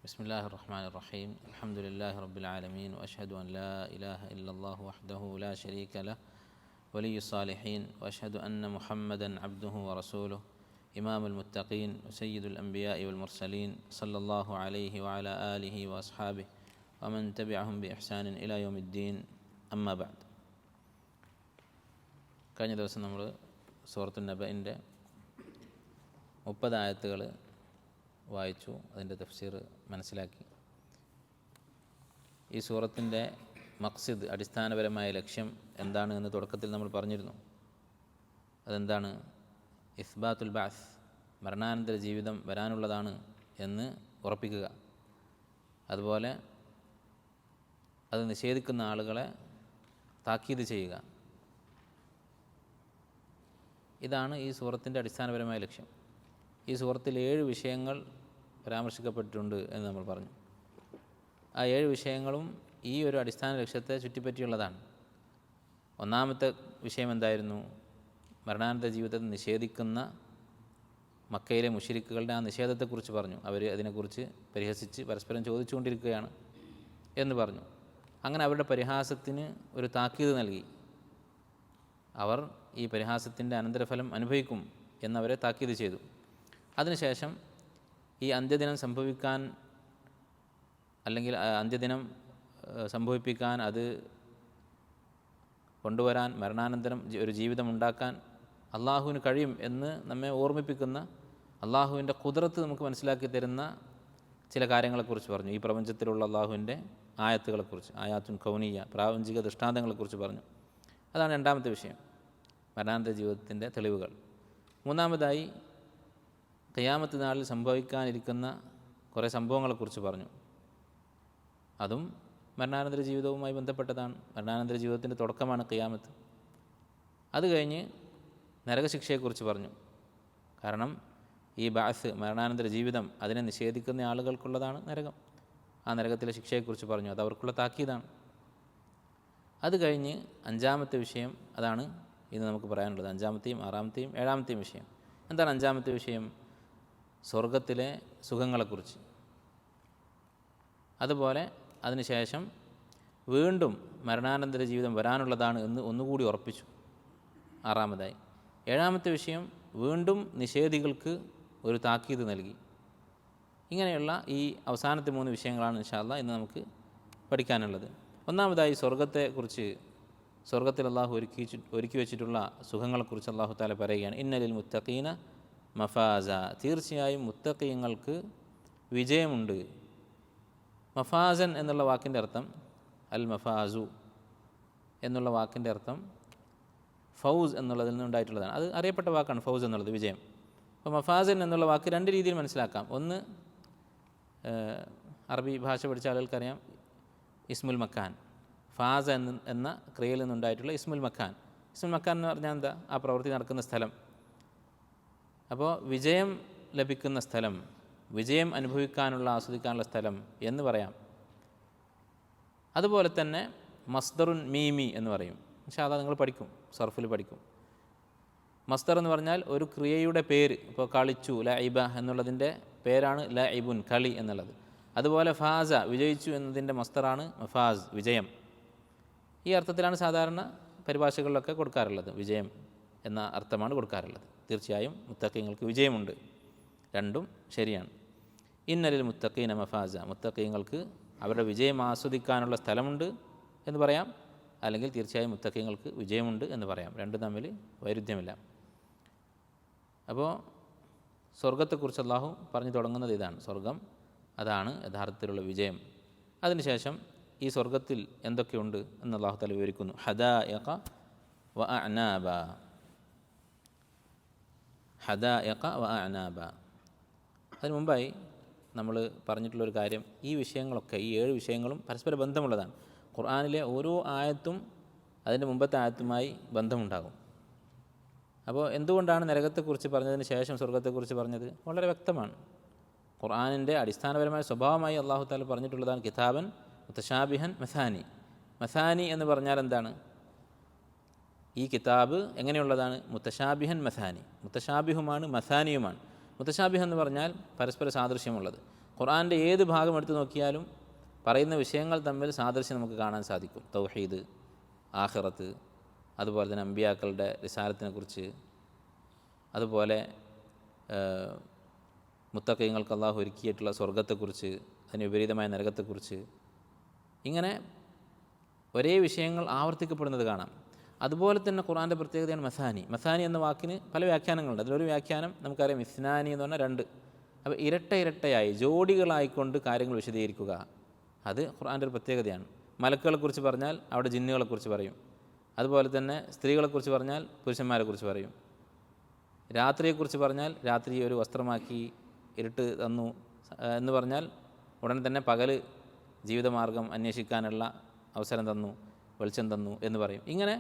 بسم الله الرحمن الرحيم الحمد لله رب العالمين وأشهد أن لا إله إلا الله وحده لا شريك له ولي الصالحين وأشهد أن محمدا عبده ورسوله إمام المتقين وسيد الأنبياء والمرسلين صلى الله عليه وعلى آله وأصحابه ومن تبعهم بإحسان إلى يوم الدين أما بعد. കഴിഞ്ഞ ദിവസം നമ്മൾ സൂറത്തുൻ നബഇൻ്റെ 30 ആയത്തുകൾ വായിച്ചു, അതിൻ്റെ തഫ്സീർ മനസ്സിലാക്കി. ഈ സൂറത്തിൻ്റെ മഖ്സിദ്, അടിസ്ഥാനപരമായ ലക്ഷ്യം എന്താണ് എന്ന് തുടക്കത്തിൽ നമ്മൾ പറഞ്ഞിരുന്നു. അതെന്താണ്? ഇസ്ബാത്തുൽ ബഅസ്, മരണാനന്തര ജീവിതം വരാനുള്ളതാണ് എന്ന് ഉറപ്പിക്കുക. അതുപോലെ അത് നിഷേധിക്കുന്ന ആളുകളെ താക്കീത് ചെയ്യുക. ഇതാണ് ഈ സൂറത്തിൻ്റെ അടിസ്ഥാനപരമായ ലക്ഷ്യം. ഈ സൂറത്തിൽ 7 വിഷയങ്ങൾ പരാമർശിക്കപ്പെട്ടിട്ടുണ്ട് എന്ന് നമ്മൾ പറഞ്ഞു. ആ 7 വിഷയങ്ങളും ഈ ഒരു അടിസ്ഥാന ലക്ഷ്യത്തെ ചുറ്റിപ്പറ്റിയുള്ളതാണ്. ഒന്നാമത്തെ വിഷയം എന്തായിരുന്നു? മരണാനന്തര ജീവിതത്തെ നിഷേധിക്കുന്ന മക്കയിലെ മുശ്രിക്കുകളുടെ ആ നിഷേധത്തെക്കുറിച്ച് പറഞ്ഞു. അവർ അതിനെക്കുറിച്ച് പരിഹസിച്ച് പരസ്പരം ചോദിച്ചുകൊണ്ടിരിക്കുകയാണ് എന്ന് പറഞ്ഞു. അങ്ങനെ അവരുടെ പരിഹാസത്തിന് ഒരു താക്കീത് നൽകി. അവർ ഈ പരിഹാസത്തിൻ്റെ അനന്തരഫലം അനുഭവിക്കും എന്നവരെ താക്കീത് ചെയ്തു. അതിനുശേഷം ഈ അന്ത്യദിനം സംഭവിക്കാൻ, അല്ലെങ്കിൽ അന്ത്യദിനം സംഭവിപ്പിക്കാൻ, അത് കൊണ്ടുവരാൻ, മരണാനന്തരം ഒരു ജീവിതം ഉണ്ടാക്കാൻ അള്ളാഹുവിന് കഴിയും എന്ന് നമ്മെ ഓർമ്മിപ്പിക്കുന്ന, അള്ളാഹുവിൻ്റെ ഖുദ്റത്ത് നമുക്ക് മനസ്സിലാക്കി തരുന്ന ചില കാര്യങ്ങളെക്കുറിച്ച് പറഞ്ഞു. ഈ പ്രപഞ്ചത്തിലുള്ള അള്ളാഹുവിൻ്റെ ആയത്തുകളെക്കുറിച്ച്, ആയാത്തുൻ കൗനിയ, പ്രാപഞ്ചിക ദൃഷ്ടാന്തങ്ങളെക്കുറിച്ച് പറഞ്ഞു. അതാണ് രണ്ടാമത്തെ വിഷയം, മരണാനന്തര ജീവിതത്തിൻ്റെ തെളിവുകൾ. മൂന്നാമതായി ഖിയാമത്ത് നാളിൽ സംഭവിക്കാനിരിക്കുന്ന കുറേ സംഭവങ്ങളെക്കുറിച്ച് പറഞ്ഞു. അതും മരണാനന്തര ജീവിതവുമായി ബന്ധപ്പെട്ടതാണ്. മരണാനന്തര ജീവിതത്തിൻ്റെ തുടക്കമാണ് ഖിയാമത്ത്. അത് കഴിഞ്ഞ് നരകശിക്ഷയെക്കുറിച്ച് പറഞ്ഞു. കാരണം ഈ ബഅസ്, മരണാനന്തര ജീവിതം, അതിനെ നിഷേധിക്കുന്ന ആളുകൾക്കുള്ളതാണ് നരകം. ആ നരകത്തിലെ ശിക്ഷയെക്കുറിച്ച് പറഞ്ഞു. അത് അവർക്കുള്ള താക്കീതാണ്. അത് കഴിഞ്ഞ് അഞ്ചാമത്തെ വിഷയം, അതാണ് ഇന്ന് നമുക്ക് പറയാനുള്ളത്. അഞ്ചാമത്തെയും ആറാമത്തെയും ഏഴാമത്തെയും വിഷയം. എന്താണ് അഞ്ചാമത്തെ വിഷയം? സ്വർഗത്തിലെ സുഖങ്ങളെക്കുറിച്ച്. അതുപോലെ അതിനുശേഷം വീണ്ടും മരണാനന്തര ജീവിതം വരാനുള്ളതാണ് എന്ന് ഒന്നുകൂടി ഉറപ്പിച്ചു, ആറാമതായി. ഏഴാമത്തെ വിഷയം, വീണ്ടും നിഷേധികൾക്ക് ഒരു താക്കീത് നൽകി. ഇങ്ങനെയുള്ള ഈ അവസാനത്തെ 3 വിഷയങ്ങളാണ് ഇൻഷാ അല്ലാഹ് ഇന്ന് നമുക്ക് പഠിക്കാനുള്ളത്. ഒന്നാമതായി സ്വർഗത്തെക്കുറിച്ച്, സ്വർഗത്തിൽ അള്ളാഹു ഒരുക്കി വെച്ചിട്ടുള്ള സുഖങ്ങളെക്കുറിച്ച് അള്ളാഹു തആല പറയുകയാണ്. ഇന്നലിൽ മുത്തഖീന മഫാസ, തീർച്ചയായും മുത്തഖീങ്ങൾക്ക് വിജയമുണ്ട്. മഫാസൻ എന്നുള്ള വാക്കിൻ്റെ അർത്ഥം, അൽ മഫാസു എന്നുള്ള വാക്കിൻ്റെ അർത്ഥം ഫൗസ് എന്നുള്ളതിൽ നിന്നുണ്ടായിട്ടുള്ളതാണ്. അത് അറിയപ്പെട്ട വാക്കാണ് ഫൗസ് എന്നുള്ളത്, വിജയം. അപ്പോൾ മഫാസൻ എന്നുള്ള വാക്ക് 2 രീതിയിൽ മനസ്സിലാക്കാം. ഒന്ന്, അറബി ഭാഷ പഠിച്ച ആളുകൾക്കറിയാം, ഇസ്മുൽ മക്കാൻ, ഫാസ എന്ന ക്രിയയിൽ നിന്നുണ്ടായിട്ടുള്ള ഇസ്മുൽ മക്കാൻ. ഇസ്മുൽ മക്കാൻ എന്ന് പറഞ്ഞാൽ എന്താ? ആ പ്രവൃത്തി നടക്കുന്ന സ്ഥലം. അപ്പോൾ വിജയം ലഭിക്കുന്ന സ്ഥലം, വിജയം അനുഭവിക്കാനുള്ള, ആസ്വദിക്കാനുള്ള സ്ഥലം എന്ന് പറയാം. അതുപോലെ തന്നെ മസ്ദറുൻ മീമി എന്ന് പറയും. പക്ഷേ അതാ നിങ്ങൾ പഠിക്കും, സർഫിൽ പഠിക്കും. മസ്ദർ എന്ന് പറഞ്ഞാൽ ഒരു ക്രിയയുടെ പേര്. ഇപ്പോൾ കളിച്ചു, ലഇബ എന്നുള്ളതിൻ്റെ പേരാണ് ലഇബുൻ, കളി എന്നുള്ളത്. അതുപോലെ ഫാസ, വിജയിച്ചു എന്നതിൻ്റെ മസ്ദറാണ് മഫാസ്, വിജയം. ഈ അർത്ഥത്തിലാണ് സാധാരണ പരിഭാഷകളിലൊക്കെ കൊടുക്കാറുള്ളത്. വിജയം എന്ന അർത്ഥമാണ് കൊടുക്കാറുള്ളത്. തീർച്ചയായും മുത്തഖീങ്ങൾക്ക് വിജയമുണ്ട്. രണ്ടും ശരിയാണ്. ഇന്നലിൽ മുത്തഖീന മഫാസ, മുത്തഖീങ്ങൾക്ക് അവരുടെ വിജയം ആസ്വദിക്കാനുള്ള സ്ഥലമുണ്ട് എന്ന് പറയാം, അല്ലെങ്കിൽ തീർച്ചയായും മുത്തഖീങ്ങൾക്ക് വിജയമുണ്ട് എന്ന് പറയാം. രണ്ടും തമ്മിൽ വൈരുദ്ധ്യമില്ല. അപ്പോൾ സ്വർഗത്തെക്കുറിച്ച് അല്ലാഹു പറഞ്ഞു തുടങ്ങുന്നത് ഇതാണ്. സ്വർഗം, അതാണ് യഥാർത്ഥത്തിലുള്ള വിജയം. അതിനുശേഷം ഈ സ്വർഗത്തിൽ എന്തൊക്കെയുണ്ട് എന്ന് അല്ലാഹു തആല വിവരിക്കുന്നു. ഹദായിഖ വ അഅനാബ, ഹദായിഖ വ അഅനാബ. അതിന് മുമ്പായി നമ്മൾ പറഞ്ഞിട്ടുള്ളൊരു കാര്യം, ഈ വിഷയങ്ങളൊക്കെ, ഈ 7 വിഷയങ്ങളും പരസ്പര ബന്ധമുള്ളതാണ്. ഖുർആനിലെ ഓരോ ആയത്തും അതിൻ്റെ മുമ്പത്തെ ആയത്തുമായി ബന്ധമുണ്ടാകും. അപ്പോൾ എന്തുകൊണ്ടാണ് നരകത്തെക്കുറിച്ച് പറഞ്ഞതിന് ശേഷം സ്വർഗത്തെക്കുറിച്ച് പറഞ്ഞത്? വളരെ വ്യക്തമാണ്. ഖുർആനിൻ്റെ അടിസ്ഥാനപരമായ സ്വഭാവമായി അല്ലാഹു തആല പറഞ്ഞിട്ടുള്ളതാണ് കിതാബൻ മുതശാബിഹൻ മസാനി. മസാനി എന്ന് പറഞ്ഞാൽ എന്താണ്? ഈ കിതാബ് എങ്ങനെയുള്ളതാണ്? മുതശാബിഹൻ മസാനി, മുതശാബിഹുമാണ് മസാനിയുമാണ്. മുതശാബിഹ് എന്ന് പറഞ്ഞാൽ പരസ്പര സാദൃശ്യമുള്ളത്. ഖുർആൻ്റെ ഏത് ഭാഗം എടുത്തു നോക്കിയാലും പറയുന്ന വിഷയങ്ങൾ തമ്മിൽ സാദൃശ്യം നമുക്ക് കാണാൻ സാധിക്കും. തൗഹീദ്, ആഖിറത്ത്, അതുപോലെ തന്നെ അമ്പിയാക്കളുടെ റിസാലത്തിനെക്കുറിച്ച്, അതുപോലെ മുത്തഖീങ്ങൾക്ക് അള്ളാഹു ഒരുക്കിയിട്ടുള്ള സ്വർഗത്തെക്കുറിച്ച്, അതിന് വിപരീതമായ നരകത്തെക്കുറിച്ച്, ഇങ്ങനെ ഒരേ വിഷയങ്ങൾ ആവർത്തിക്കപ്പെടുന്നത് കാണാം. അതുപോലെ തന്നെ ഖുർആൻ്റെ പ്രത്യേകതയാണ് മസാനി. മസാനി എന്ന വാക്കിന് പല വ്യാഖ്യാനങ്ങളുണ്ട്. അതിലൊരു വ്യാഖ്യാനം നമുക്കറിയാം, ഇസ്നാനി എന്ന് പറഞ്ഞാൽ രണ്ട്. അപ്പോൾ ഇരട്ടയായി ജോഡികളായിക്കൊണ്ട് കാര്യങ്ങൾ വിശദീകരിക്കുക, അത് ഖുർആൻ്റെ ഒരു പ്രത്യേകതയാണ്. മലക്കുകളെക്കുറിച്ച് പറഞ്ഞാൽ അവിടെ ജിന്നുകളെക്കുറിച്ച് പറയും. അതുപോലെ തന്നെ സ്ത്രീകളെക്കുറിച്ച് പറഞ്ഞാൽ പുരുഷന്മാരെക്കുറിച്ച് പറയും. രാത്രിയെക്കുറിച്ച് പറഞ്ഞാൽ രാത്രി ഒരു വസ്ത്രമാക്കി ഇരുട്ട് തന്നു എന്ന് പറഞ്ഞാൽ ഉടൻ തന്നെ പകൽ ജീവിതമാർഗം അന്വേഷിക്കാനുള്ള അവസരം തന്നു, വെളിച്ചം തന്നു എന്ന് പറയും. ഇങ്ങനെ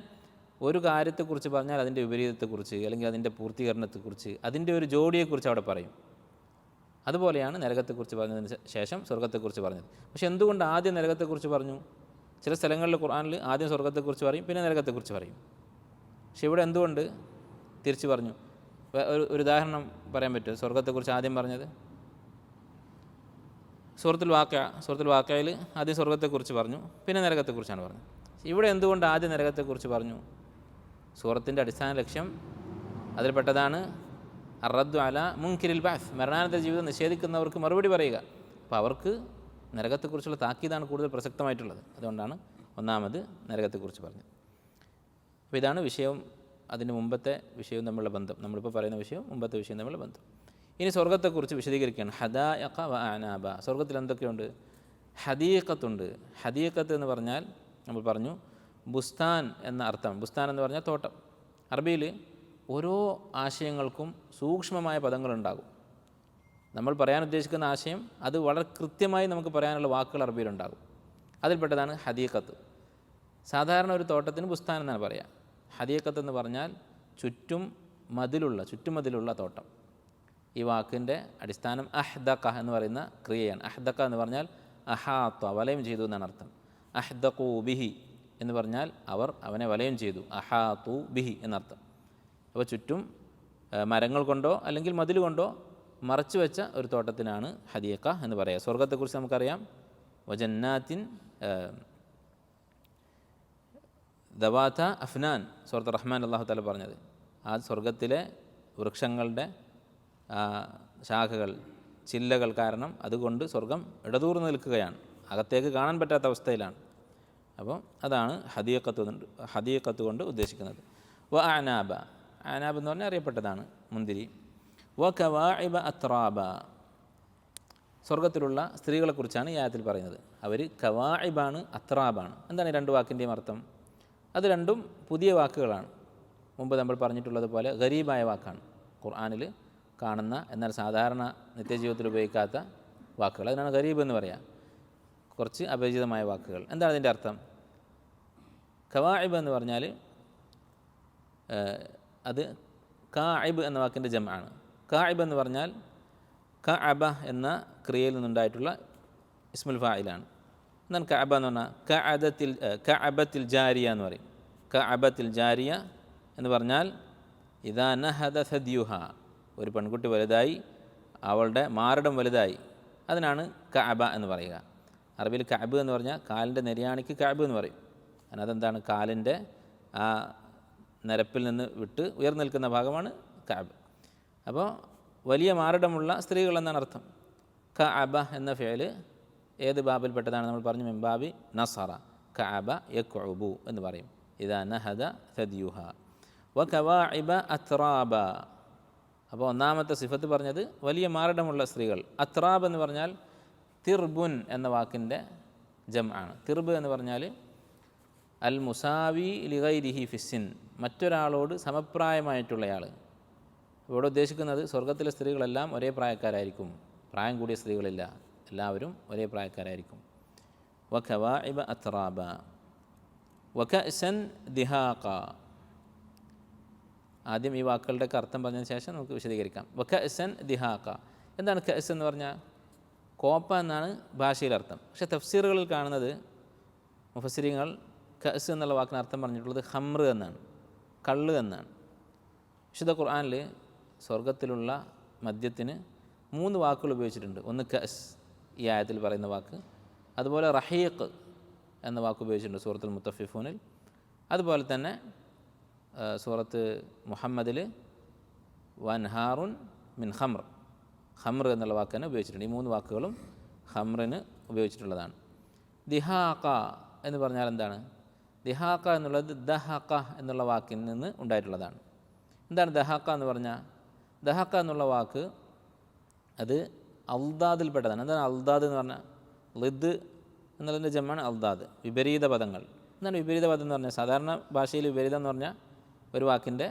ഒരു കാര്യത്തെക്കുറിച്ച് പറഞ്ഞാൽ അതിൻ്റെ വിപരീതത്തെക്കുറിച്ച്, അല്ലെങ്കിൽ അതിൻ്റെ പൂർത്തീകരണത്തെക്കുറിച്ച്, അതിൻ്റെ ഒരു ജോഡിയെക്കുറിച്ച് അവിടെ പറയും. അതുപോലെയാണ് നരകത്തെക്കുറിച്ച് പറഞ്ഞതിന് ശേഷം സ്വർഗത്തെക്കുറിച്ച് പറഞ്ഞത്. പക്ഷെ എന്തുകൊണ്ട് ആദ്യം നരകത്തെക്കുറിച്ച് പറഞ്ഞു? ചില സ്ഥലങ്ങളിൽ ഖുർആനിൽ ആദ്യം സ്വർഗത്തെക്കുറിച്ച് പറയും, പിന്നെ നരകത്തെക്കുറിച്ച് പറയും. പക്ഷെ ഇവിടെ എന്തുകൊണ്ട് തിരിച്ച് പറഞ്ഞു? ഒരു ഉദാഹരണം പറയാൻ പറ്റുമോ? സ്വർഗത്തെക്കുറിച്ച് ആദ്യം പറഞ്ഞത് സൂറത്തുൽ വാഖിഅയിൽ ആദ്യം സ്വർഗത്തെക്കുറിച്ച് പറഞ്ഞു, പിന്നെ നരകത്തെക്കുറിച്ചാണ് പറഞ്ഞത്. ഇവിടെ എന്തുകൊണ്ട് ആദ്യം നരകത്തെക്കുറിച്ച് പറഞ്ഞു? സൂറത്തിൻ്റെ അടിസ്ഥാന ലക്ഷ്യം അതിൽപ്പെട്ടതാണ് അറദ്ദു അല മുൻകിരിൽ ബാസ്, മരണാനന്തര ജീവിതം നിഷേധിക്കുന്നവർക്ക് മറുപടി പറയുക. അപ്പോൾ അവർക്ക് നരകത്തെക്കുറിച്ചുള്ള താക്കീതാണ് കൂടുതൽ പ്രസക്തമായിട്ടുള്ളത്. അതുകൊണ്ടാണ് ഒന്നാമത് നരകത്തെക്കുറിച്ച് പറഞ്ഞത്. അപ്പോൾ ഇതാണ് വിഷയവും അതിന് മുമ്പത്തെ വിഷയവും തമ്മിലുള്ള ബന്ധം. നമ്മളിപ്പോൾ പറയുന്ന വിഷയവും മുമ്പത്തെ വിഷയം തമ്മിലുള്ള ബന്ധം. ഇനി സ്വർഗത്തെക്കുറിച്ച് വിശദീകരിക്കുകയാണ്. ഹദായഖ വ അനാബ. സ്വർഗത്തിൽ എന്തൊക്കെയുണ്ട്? ഹദീഖത്തുണ്ട്. ഹദീഖത്ത് എന്ന് പറഞ്ഞാൽ നമ്മൾ പറഞ്ഞു ബുസ്താൻ എന്ന അർത്ഥം. ബുസ്താൻ എന്ന് പറഞ്ഞാൽ തോട്ടം. അറബിയിൽ ഓരോ ആശയങ്ങൾക്കും സൂക്ഷ്മമായ പദങ്ങളുണ്ടാകും. നമ്മൾ പറയാൻ ഉദ്ദേശിക്കുന്ന ആശയം അത് വളരെ കൃത്യമായി നമുക്ക് പറയാനുള്ള വാക്കുകൾ അറബിയിലുണ്ടാകും. അതിൽപ്പെട്ടതാണ് ഹദീഖത്ത്. സാധാരണ ഒരു തോട്ടത്തിന് ബുസ്താൻ എന്നാണ് പറയുക. ഹദീഖത്ത് എന്ന് പറഞ്ഞാൽ ചുറ്റുമതിലുള്ള തോട്ടം. ഈ വാക്കിൻ്റെ അടിസ്ഥാനം അഹ്ദഖ എന്ന് പറയുന്ന ക്രിയയാണ്. അഹ്ദഖ എന്ന് പറഞ്ഞാൽ അഹാത്ത, വലയം ചെയ്തു എന്നാണ് അർത്ഥം. അഹ്ദഖു ബിഹി എന്ന് പറഞ്ഞാൽ അവർ അവനെ വലയം ചെയ്തു. അഹാത്തു ബിഹി എന്നർത്ഥം. അപ്പോൾ ചുറ്റും മരങ്ങൾ കൊണ്ടോ അല്ലെങ്കിൽ മതിൽ കൊണ്ടോ മറച്ചു വെച്ച ഒരു തോട്ടത്തിനാണ് ഹദീഖ എന്ന് പറയുക. സ്വർഗത്തെക്കുറിച്ച് നമുക്കറിയാം, വജന്നാത്തിൻ ദവാത്ത അഫ്നാൻ, സൂറത്ത് റഹ്മാൻ അല്ലാഹു തആല പറഞ്ഞത്. ആ സ്വർഗത്തിലെ വൃക്ഷങ്ങളുടെ ശാഖകൾ, ചില്ലകൾ കാരണം അതുകൊണ്ട് സ്വർഗം ഇടതൂർന്ന് നിൽക്കുകയാണ്, അകത്തേക്ക് കാണാൻ പറ്റാത്ത അവസ്ഥയിലാണ്. അപ്പോൾ അതാണ് ഹദീഖത്ത് കൊണ്ട് ഉദ്ദേശിക്കുന്നത്. വ അനാബ, അനാബ് എന്ന് പറഞ്ഞാൽ അറിയപ്പെട്ടതാണ് മുന്തിരി. വ കവാഇബ അത്രാബ, സ്വർഗത്തിലുള്ള സ്ത്രീകളെക്കുറിച്ചാണ് ഈ ആയത്തിൽ പറയുന്നത്. അവർ കവാഇബാണ്, അത്രാബാണ്. എന്താണ് ഈ രണ്ട് വാക്കിൻ്റെയും അർത്ഥം? അത് രണ്ടും പുതിയ വാക്കുകളാണ്. മുമ്പ് നമ്മൾ പറഞ്ഞിട്ടുള്ളതുപോലെ ഗരീബായ വാക്കാണ്, ഖുർആനിൽ കാണുന്ന എന്നാൽ സാധാരണ നിത്യജീവിതത്തിൽ ഉപയോഗിക്കാത്ത വാക്കുകൾ. അതിനാണ് ഗരീബ് എന്ന് പറയുക, കുറച്ച് അപരിചിതമായ വാക്കുകൾ. എന്താണ് അതിൻ്റെ അർത്ഥം? കവാഇബ് എന്ന് പറഞ്ഞാൽ അത് കാഇബ് എന്ന വാക്കിൻ്റെ ജംആണ്. കാഇബ് എന്ന് പറഞ്ഞാൽ കഅബ എന്ന ക്രിയയിൽ നിന്നുണ്ടായിട്ടുള്ള ഇസ്മുൽ ഫായിലാണ്. എന്നാൽ കഅബ എന്ന് പറഞ്ഞാൽ കഅബത്തിൽ ജാരിയ എന്ന് പറയും. കഅബത്തിൽ ജാരിയ എന്ന് പറഞ്ഞാൽ ഇദാ നഹദ സദ്യുഹ, ഒരു പെൺകുട്ടി വലുതായി, അവളുടെ മാറിടം വലുതായി, അതിനാണ് കഅബ എന്ന് പറയുക. അറബിയിൽ കഅബ് എന്ന് പറഞ്ഞാൽ കാലിൻ്റെ നെരിയാണിക്ക് കഅബ് എന്ന് പറയും. അതെന്താണ്? കാലിൻ്റെ ആ നിരപ്പിൽ നിന്ന് വിട്ട് ഉയർന്നു നിൽക്കുന്ന ഭാഗമാണ് കഅബ്. അപ്പോൾ വലിയ മാറിടമുള്ള സ്ത്രീകൾ എന്നാണ് അർത്ഥം. കഅബ എന്ന ഫിഅൽ ഏത് ബാബിൽപ്പെട്ടതാണ്? നമ്മൾ പറഞ്ഞു മിൻബാബി നസറ. കഅബ യക്ഉബു എന്ന് പറയും. ഇദാ നഹദ സദ്യുഹ വ കവാഇബ അത്രാബ. അപ്പോൾ ഒന്നാമത്തെ സിഫത്ത് പറഞ്ഞത് വലിയ മാറിടമുള്ള സ്ത്രീകൾ. അത്രാബ് എന്ന് പറഞ്ഞാൽ തിർബുൻ എന്ന വാക്കിൻ്റെ ജംആണ്. തിർബ് എന്ന് പറഞ്ഞാൽ അൽ മുസാവി ലിഗൈരിഹി ഫിസ്സിൻ, മറ്റൊരാളോട് സമപ്രായമായിട്ടുള്ളയാൾ. ഇവിടെ ഉദ്ദേശിക്കുന്നത് സ്വർഗത്തിലെ സ്ത്രീകളെല്ലാം ഒരേ പ്രായക്കാരായിരിക്കും, പ്രായം കൂടിയ സ്ത്രീകളില്ല, എല്ലാവരും ഒരേ പ്രായക്കാരായിരിക്കും. വ കവാഇബ അത്രാബ വ കഅ്സൻ ദിഹാഖ. ആദ്യം ഈ വാക്കുകളുടെയൊക്കെ അർത്ഥം പറഞ്ഞതിന് ശേഷം നമുക്ക് വിശദീകരിക്കാം. വ കഅ്സൻ ദിഹാഖ. എന്താണ് കഅ്സ് എന്ന് പറഞ്ഞാൽ? കോപ്പ എന്നാണ് ഭാഷയിൽ അർത്ഥം. പക്ഷേ തഫ്സീറുകളിൽ കാണുന്നത് മുഫസ്സിരീങ്ങൾ കഅ്സ് എന്നുള്ള വാക്കിന് അർത്ഥം പറഞ്ഞിട്ടുള്ളത് ഖംറ് എന്നാണ്, കള്ള് എന്നാണ്. വിശുദ്ധ ഖുർആനിൽ സ്വർഗത്തിലുള്ള മദ്യത്തിന് 3 വാക്കുകൾ ഉപയോഗിച്ചിട്ടുണ്ട്. ഒന്ന് കഅ്സ്, ഈ ആയത്തിൽ പറയുന്ന വാക്ക്. അതുപോലെ റഹീഖ് എന്ന വാക്ക് ഉപയോഗിച്ചിട്ടുണ്ട് സൂറത്തുൽ മുത്തഫിഫൂനിൽ. അതുപോലെ തന്നെ സൂറത്ത് മുഹമ്മദിൽ വൻഹാറുൻ മിൻ ഖംർ, ഖംർ എന്നുള്ള വാക്ക് തന്നെ ഉപയോഗിച്ചിട്ടുണ്ട്. ഈ 3 വാക്കുകളും ഖംറിന് ഉപയോഗിച്ചിട്ടുള്ളതാണ്. ദിഹാഖ എന്ന് പറഞ്ഞാൽ എന്താണ്? ദിഹാഖ എന്നുള്ളത് ദഹഖ എന്നുള്ള വാക്കിൽ നിന്ന് ഉണ്ടായിട്ടുള്ളതാണ്. എന്താണ് ദഹഖ എന്ന് പറഞ്ഞാൽ? ദഹഖ എന്നുള്ള വാക്ക് അത് അൽദാദിൽപ്പെട്ടതാണ്. എന്താണ് അൽദാദ് എന്ന് പറഞ്ഞാൽ? ലിദ് എന്നുള്ളതിൻ്റെ ജമ്മാണ് അൽദാദ്, വിപരീത പദങ്ങൾ. എന്താണ് വിപരീത പദം എന്ന് പറഞ്ഞാൽ? സാധാരണ ഭാഷയിൽ വിപരീതം എന്ന് പറഞ്ഞാൽ ഒരു വാക്കിൻ്റെ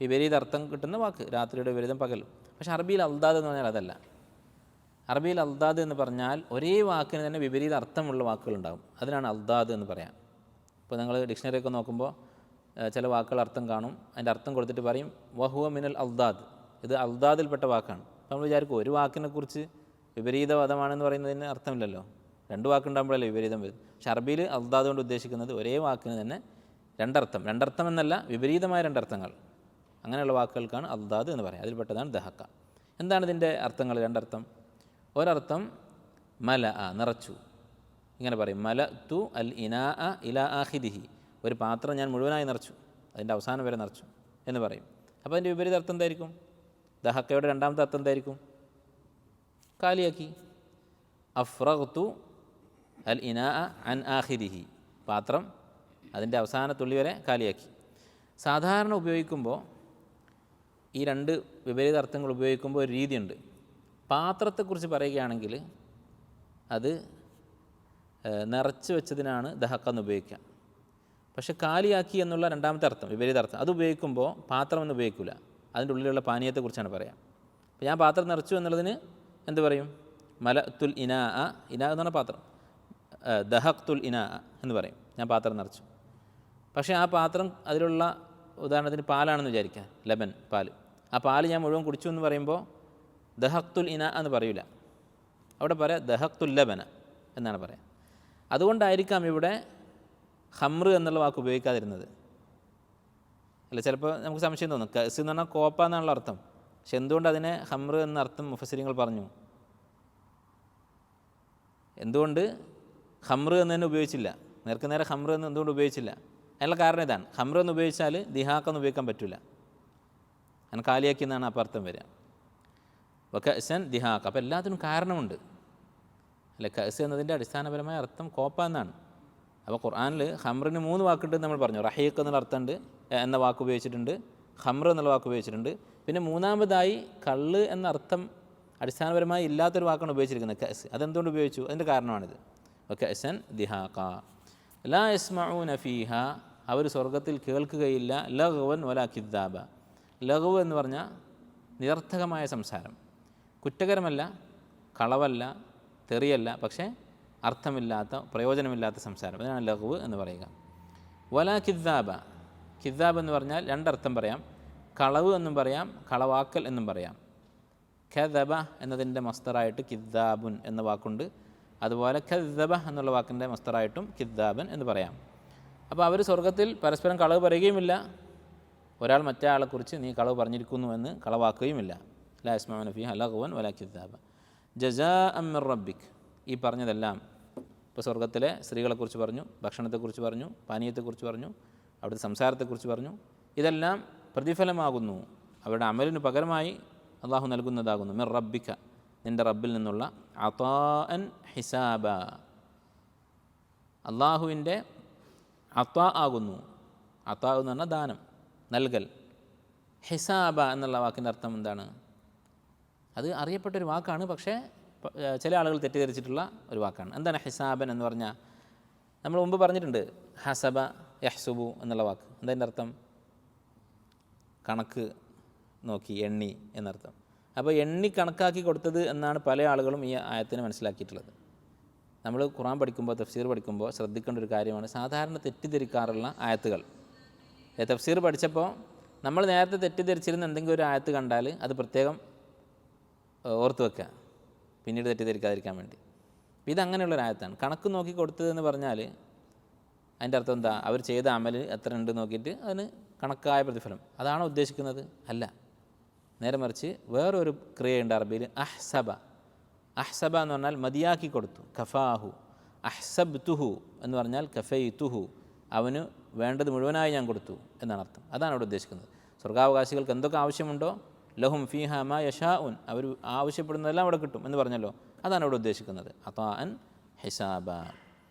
വിപരീത അർത്ഥം കിട്ടുന്ന വാക്ക്, രാത്രിയുടെ വിപരീതം പകൽ. പക്ഷേ അറബിയിൽ അൽദാദ് എന്ന് പറഞ്ഞാൽ അതല്ല. അറബിയിൽ അൽദാദ് എന്ന് പറഞ്ഞാൽ ഒരേ വാക്കിന് തന്നെ വിപരീത അർത്ഥമുള്ള വാക്കുകളുണ്ടാകും. അതിനാണ് അൽദാദ് എന്ന് പറയാം. ഇപ്പോൾ നിങ്ങൾ ഡിക്ഷണറിയൊക്കെ നോക്കുമ്പോൾ ചില വാക്കുകൾ അർത്ഥം കാണും, അതിൻ്റെ അർത്ഥം കൊടുത്തിട്ട് പറയും വഹുവ മിനൽ അൽദാദ്, ഇത് അൽദാദിൽപ്പെട്ട വാക്കാണ്. അപ്പോൾ നമ്മൾ വിചാരിക്കും ഒരു വാക്കിനെക്കുറിച്ച് വിപരീത പദമാണെന്ന് പറയുന്നതിന് അർത്ഥമില്ലല്ലോ, 2 വാക്കുണ്ടാകുമ്പോഴല്ലേ വിപരീതം വരും. പക്ഷെ അറബിയിൽ അൽദാദ് കൊണ്ട് ഉദ്ദേശിക്കുന്നത് ഒരേ വാക്കിന് തന്നെ രണ്ടർത്ഥം എന്നല്ല, വിപരീതമായ 2 അർത്ഥങ്ങൾ. അങ്ങനെയുള്ള വാക്കുകൾക്കാണ് അൽദാദ് എന്ന് പറയുക. അതിൽപ്പെട്ടതാണ് ദഹഖ. എന്താണ് ഇതിൻ്റെ അർത്ഥങ്ങൾ? 2 അർത്ഥം. ഒരർത്ഥം മല നിറച്ചു, ഇങ്ങനെ പറയും മല തു അൽ ഇനാ ഇലാ ആഖിരിഹി, ഒരു പാത്രം ഞാൻ മുഴുവനായി നിറച്ചു, അതിൻ്റെ അവസാനം വരെ നിറച്ചു എന്ന് പറയും. അപ്പോൾ അതിൻ്റെ വിപരീത അർത്ഥം എന്തായിരിക്കും? ദഹഖയുടെ 2ാമത്തെ അർത്ഥം എന്തായിരിക്കും? കാലിയാക്കി. അഫ്റഗ്തു അൽ ഇനാ അൻ ആഖിരിഹി, പാത്രം അതിൻ്റെ അവസാന തുള്ളി വരെ കാലിയാക്കി. സാധാരണ ഉപയോഗിക്കുമ്പോൾ ഈ 2 വിപരീത അർത്ഥങ്ങൾ ഉപയോഗിക്കുമ്പോൾ ഒരു രീതിയുണ്ട്. പാത്രത്തെക്കുറിച്ച് പറയുകയാണെങ്കിൽ അത് നിറച്ച് വെച്ചതിനാണ് ദഹഖ എന്ന് ഉപയോഗിക്കുക. പക്ഷേ കാലിയാക്കി എന്നുള്ള 2ാമത്തെ അർത്ഥം, വിപരീത അർത്ഥം, അത് ഉപയോഗിക്കുമ്പോൾ പാത്രം എന്ന് ഉപയോഗിക്കില്ല, അതിൻ്റെ ഉള്ളിലുള്ള പാനീയത്തെക്കുറിച്ചാണ് പറയാം. അപ്പോൾ ഞാൻ പാത്രം നിറച്ചു എന്നുള്ളതിന് എന്ത് പറയും? മലത്തുൽ ഇനാ, ഇനാ എന്ന് പറഞ്ഞാൽ പാത്രം, ദഹഖ്തുൽ ഇനാ എന്ന് പറയും, ഞാൻ പാത്രം നിറച്ചു. പക്ഷേ ആ പാത്രം അതിലുള്ള ഉദാഹരണത്തിന് പാലാണെന്ന് വിചാരിക്കുക, ലബൻ പാൽ, ആ പാൽ ഞാൻ മുഴുവൻ കുടിച്ചു എന്ന് പറയുമ്പോൾ ദഹഖ്തുൽ ഇനാ എന്ന് പറയില്ല, അവിടെ പറയാം ദഹഖ്തുൽ ലബന എന്നാണ് പറയാം. അതുകൊണ്ടായിരിക്കാം ഇവിടെ ഖംർ എന്നുള്ള വാക്ക് ഉപയോഗിക്കാതിരുന്നത്. അല്ല, ചിലപ്പോൾ നമുക്ക് സംശയം തോന്നും, കസ് എന്ന് പറഞ്ഞാൽ കോപ്പ എന്നാണല്ലോ അർത്ഥം. പക്ഷെ എന്തുകൊണ്ട് അതിനെ ഖംർ എന്ന അർത്ഥം മുഫസ്സിരിങ്ങൾ പറഞ്ഞു? എന്തുകൊണ്ട് ഖംർ എന്ന് തന്നെ ഉപയോഗിച്ചില്ല? നേരെ ഖംർ എന്ന് എന്തുകൊണ്ട് ഉപയോഗിച്ചില്ല? അതിനുള്ള കാരണം ഇതാണ്, ഖംർ എന്ന് ഉപയോഗിച്ചാൽ ദിഹാഖ എന്ന് ഉപയോഗിക്കാൻ പറ്റില്ല, അങ്ങനെ കാലിയാക്കി എന്നാണ് അപ്പോൾ അർത്ഥം വരിക. അപ്പോൾ കഅ്സൻ ദിഹാഖ, അപ്പോൾ എല്ലാത്തിനും കാരണമുണ്ട് അല്ലെ. കഅ്സ് എന്നതിൻ്റെ അടിസ്ഥാനപരമായ അർത്ഥം കോപ്പ എന്നാണ്. അപ്പോൾ ഖുർആനിൽ ഖംറിന് 3 വാക്കുണ്ടെന്ന് നമ്മൾ പറഞ്ഞു. റഹീഖ് എന്നുള്ള അർത്ഥമുണ്ട് എന്ന വാക്ക് ഉപയോഗിച്ചിട്ടുണ്ട്, ഖംർ എന്നുള്ള വാക്ക് ഉപയോഗിച്ചിട്ടുണ്ട്, പിന്നെ 3ാമതായി കള്ള് എന്ന അർത്ഥം അടിസ്ഥാനപരമായി ഇല്ലാത്തൊരു വാക്കാണ് ഉപയോഗിച്ചിരിക്കുന്നത്, കഅ്സ്. അതെന്തുകൊണ്ട് ഉപയോഗിച്ചു? അതിൻ്റെ കാരണമാണിത്. കഅ്സൻ ദിഹാഖ ലാ യസ്മഊന ഫീഹ, അവർ സ്വർഗത്തിൽ കേൾക്കുകയില്ല, ലഗ്വൻ വലാ കിദ്ദാബ. ലഗ്വ് എന്ന് പറഞ്ഞാൽ നിരർത്ഥകമായ സംസാരം, കുറ്റകരമല്ല, കളവല്ല, തെറിയല്ല, പക്ഷേ അർത്ഥമില്ലാത്ത പ്രയോജനമില്ലാത്ത സംസാരം, അതിനാണ് ലഗ്വ് എന്ന് പറയുക. വലാ കിദ്ദാബ, കിദ്ദാബ് എന്ന് പറഞ്ഞാൽ 2 അർത്ഥം പറയാം, കളവ് എന്നും പറയാം, കളവാക്കൽ എന്നും പറയാം. ഖദബ എന്നതിൻ്റെ മസ്തറായിട്ട് കിദ്ദാബുൻ എന്ന വാക്കുണ്ട്, അതുപോലെ ഖദബ എന്നുള്ള വാക്കിൻ്റെ മസ്തറായിട്ടും കിദ്ദാബൻ എന്ന് പറയാം. അപ്പോൾ അവർ സ്വർഗത്തിൽ പരസ്പരം കളവ് പറയുകയുമില്ല, ഒരാൾ മറ്റേ ആളെക്കുറിച്ച് നീ കളവ് പറഞ്ഞിരിക്കുന്നു എന്ന് കളവാക്കുകയുമില്ല. ലാ യസ്മഊന ഫീഹ ലഗ്വൻ വലാ കിദ്ദാബ ജസാഅൻ മിർ റബ്ബിക്. ഈ പറഞ്ഞതെല്ലാം ഇപ്പോൾ സ്വർഗത്തിലെ സ്ത്രീകളെക്കുറിച്ച് പറഞ്ഞു, ഭക്ഷണത്തെക്കുറിച്ച് പറഞ്ഞു, പാനീയത്തെക്കുറിച്ച് പറഞ്ഞു, അവിടുത്തെ സംസാരത്തെക്കുറിച്ച് പറഞ്ഞു. ഇതെല്ലാം പ്രതിഫലമാകുന്നു, അവരുടെ അമലിന് പകരമായി അള്ളാഹു നൽകുന്നതാകുന്നു. മിർ റബ്ബിക, നിൻ്റെ റബ്ബിൽ നിന്നുള്ള അതാഅൻ ഹിസാബ, അള്ളാഹുവിൻ്റെ അതാ ആകുന്നു. അതാ എന്ന് പറഞ്ഞാൽ ദാനം, നൽകൽ. ഹിസാബ എന്നുള്ള വാക്കിൻ്റെ അർത്ഥം എന്താണ്? അത് അറിയപ്പെട്ടൊരു വാക്കാണ്, പക്ഷേ ചില ആളുകൾ തെറ്റിദ്ധരിച്ചിട്ടുള്ള ഒരു വാക്കാണ്. എന്താണ് ഹിസാബൻ എന്ന് പറഞ്ഞാൽ? നമ്മൾ മുമ്പ് പറഞ്ഞിട്ടുണ്ട്, ഹസബ യഹ്സുബു എന്നുള്ള വാക്ക്. എന്താ അർത്ഥം? കണക്ക് നോക്കി, എണ്ണി എന്നർത്ഥം. അപ്പോൾ എണ്ണി കണക്കാക്കി കൊടുത്തത് എന്നാണ് പല ആളുകളും ഈ ആയത്തിനെ മനസ്സിലാക്കിയിട്ടുള്ളത്. നമ്മൾ ഖുർആൻ പഠിക്കുമ്പോൾ, തഫ്സീർ പഠിക്കുമ്പോൾ ശ്രദ്ധിക്കേണ്ട ഒരു കാര്യമാണ്, സാധാരണ തെറ്റിദ്ധരിക്കാറുള്ള ആയത്തുകൾ. തഫ്സീർ പഠിച്ചപ്പോൾ നമ്മൾ നേരത്തെ തെറ്റിദ്ധരിച്ചിരുന്ന എന്തെങ്കിലും ഒരു ആയത്ത് കണ്ടാൽ അത് പ്രത്യേകം ഓർത്ത് വെക്കുക, പിന്നീട് തെറ്റിദ്ധരിക്കാതിരിക്കാൻ വേണ്ടി. ഇതങ്ങനെയുള്ളൊരായത്താണ്. കണക്ക് നോക്കി കൊടുത്തതെന്ന് പറഞ്ഞാൽ അതിൻ്റെ അർത്ഥം എന്താ? അവർ ചെയ്ത അമൽ എത്ര ഉണ്ട് നോക്കിയിട്ട് അതിന് കണക്കായ പ്രതിഫലം, അതാണോ ഉദ്ദേശിക്കുന്നത്? അല്ല, നേരെ മറിച്ച് വേറൊരു ക്രിയയുണ്ട് അറബിയിൽ, അഹ്സബ. അഹ്സബ എന്ന് പറഞ്ഞാൽ മതിയാക്കി കൊടുത്തു. കഫാഹു. അഹ്സബ്തുഹു എന്ന് പറഞ്ഞാൽ കഫൈതുഹു, അവന് വേണ്ടത് മുഴുവനായി ഞാൻ കൊടുത്തു എന്നാണ് അർത്ഥം. അതാണ് അവിടെ ഉദ്ദേശിക്കുന്നത്. സ്വർഗാവകാശികൾക്ക് എന്തൊക്കെ ആവശ്യമുണ്ടോ, ലഹും ഫീഹ മാ യശാഉൻ, അവർ ആവശ്യപ്പെടുന്നതെല്ലാം അവിടെ കിട്ടും എന്ന് പറഞ്ഞല്ലോ, അതാണ് അവിടെ ഉദ്ദേശിക്കുന്നത്. അതാഅൻ ഹിസാബ.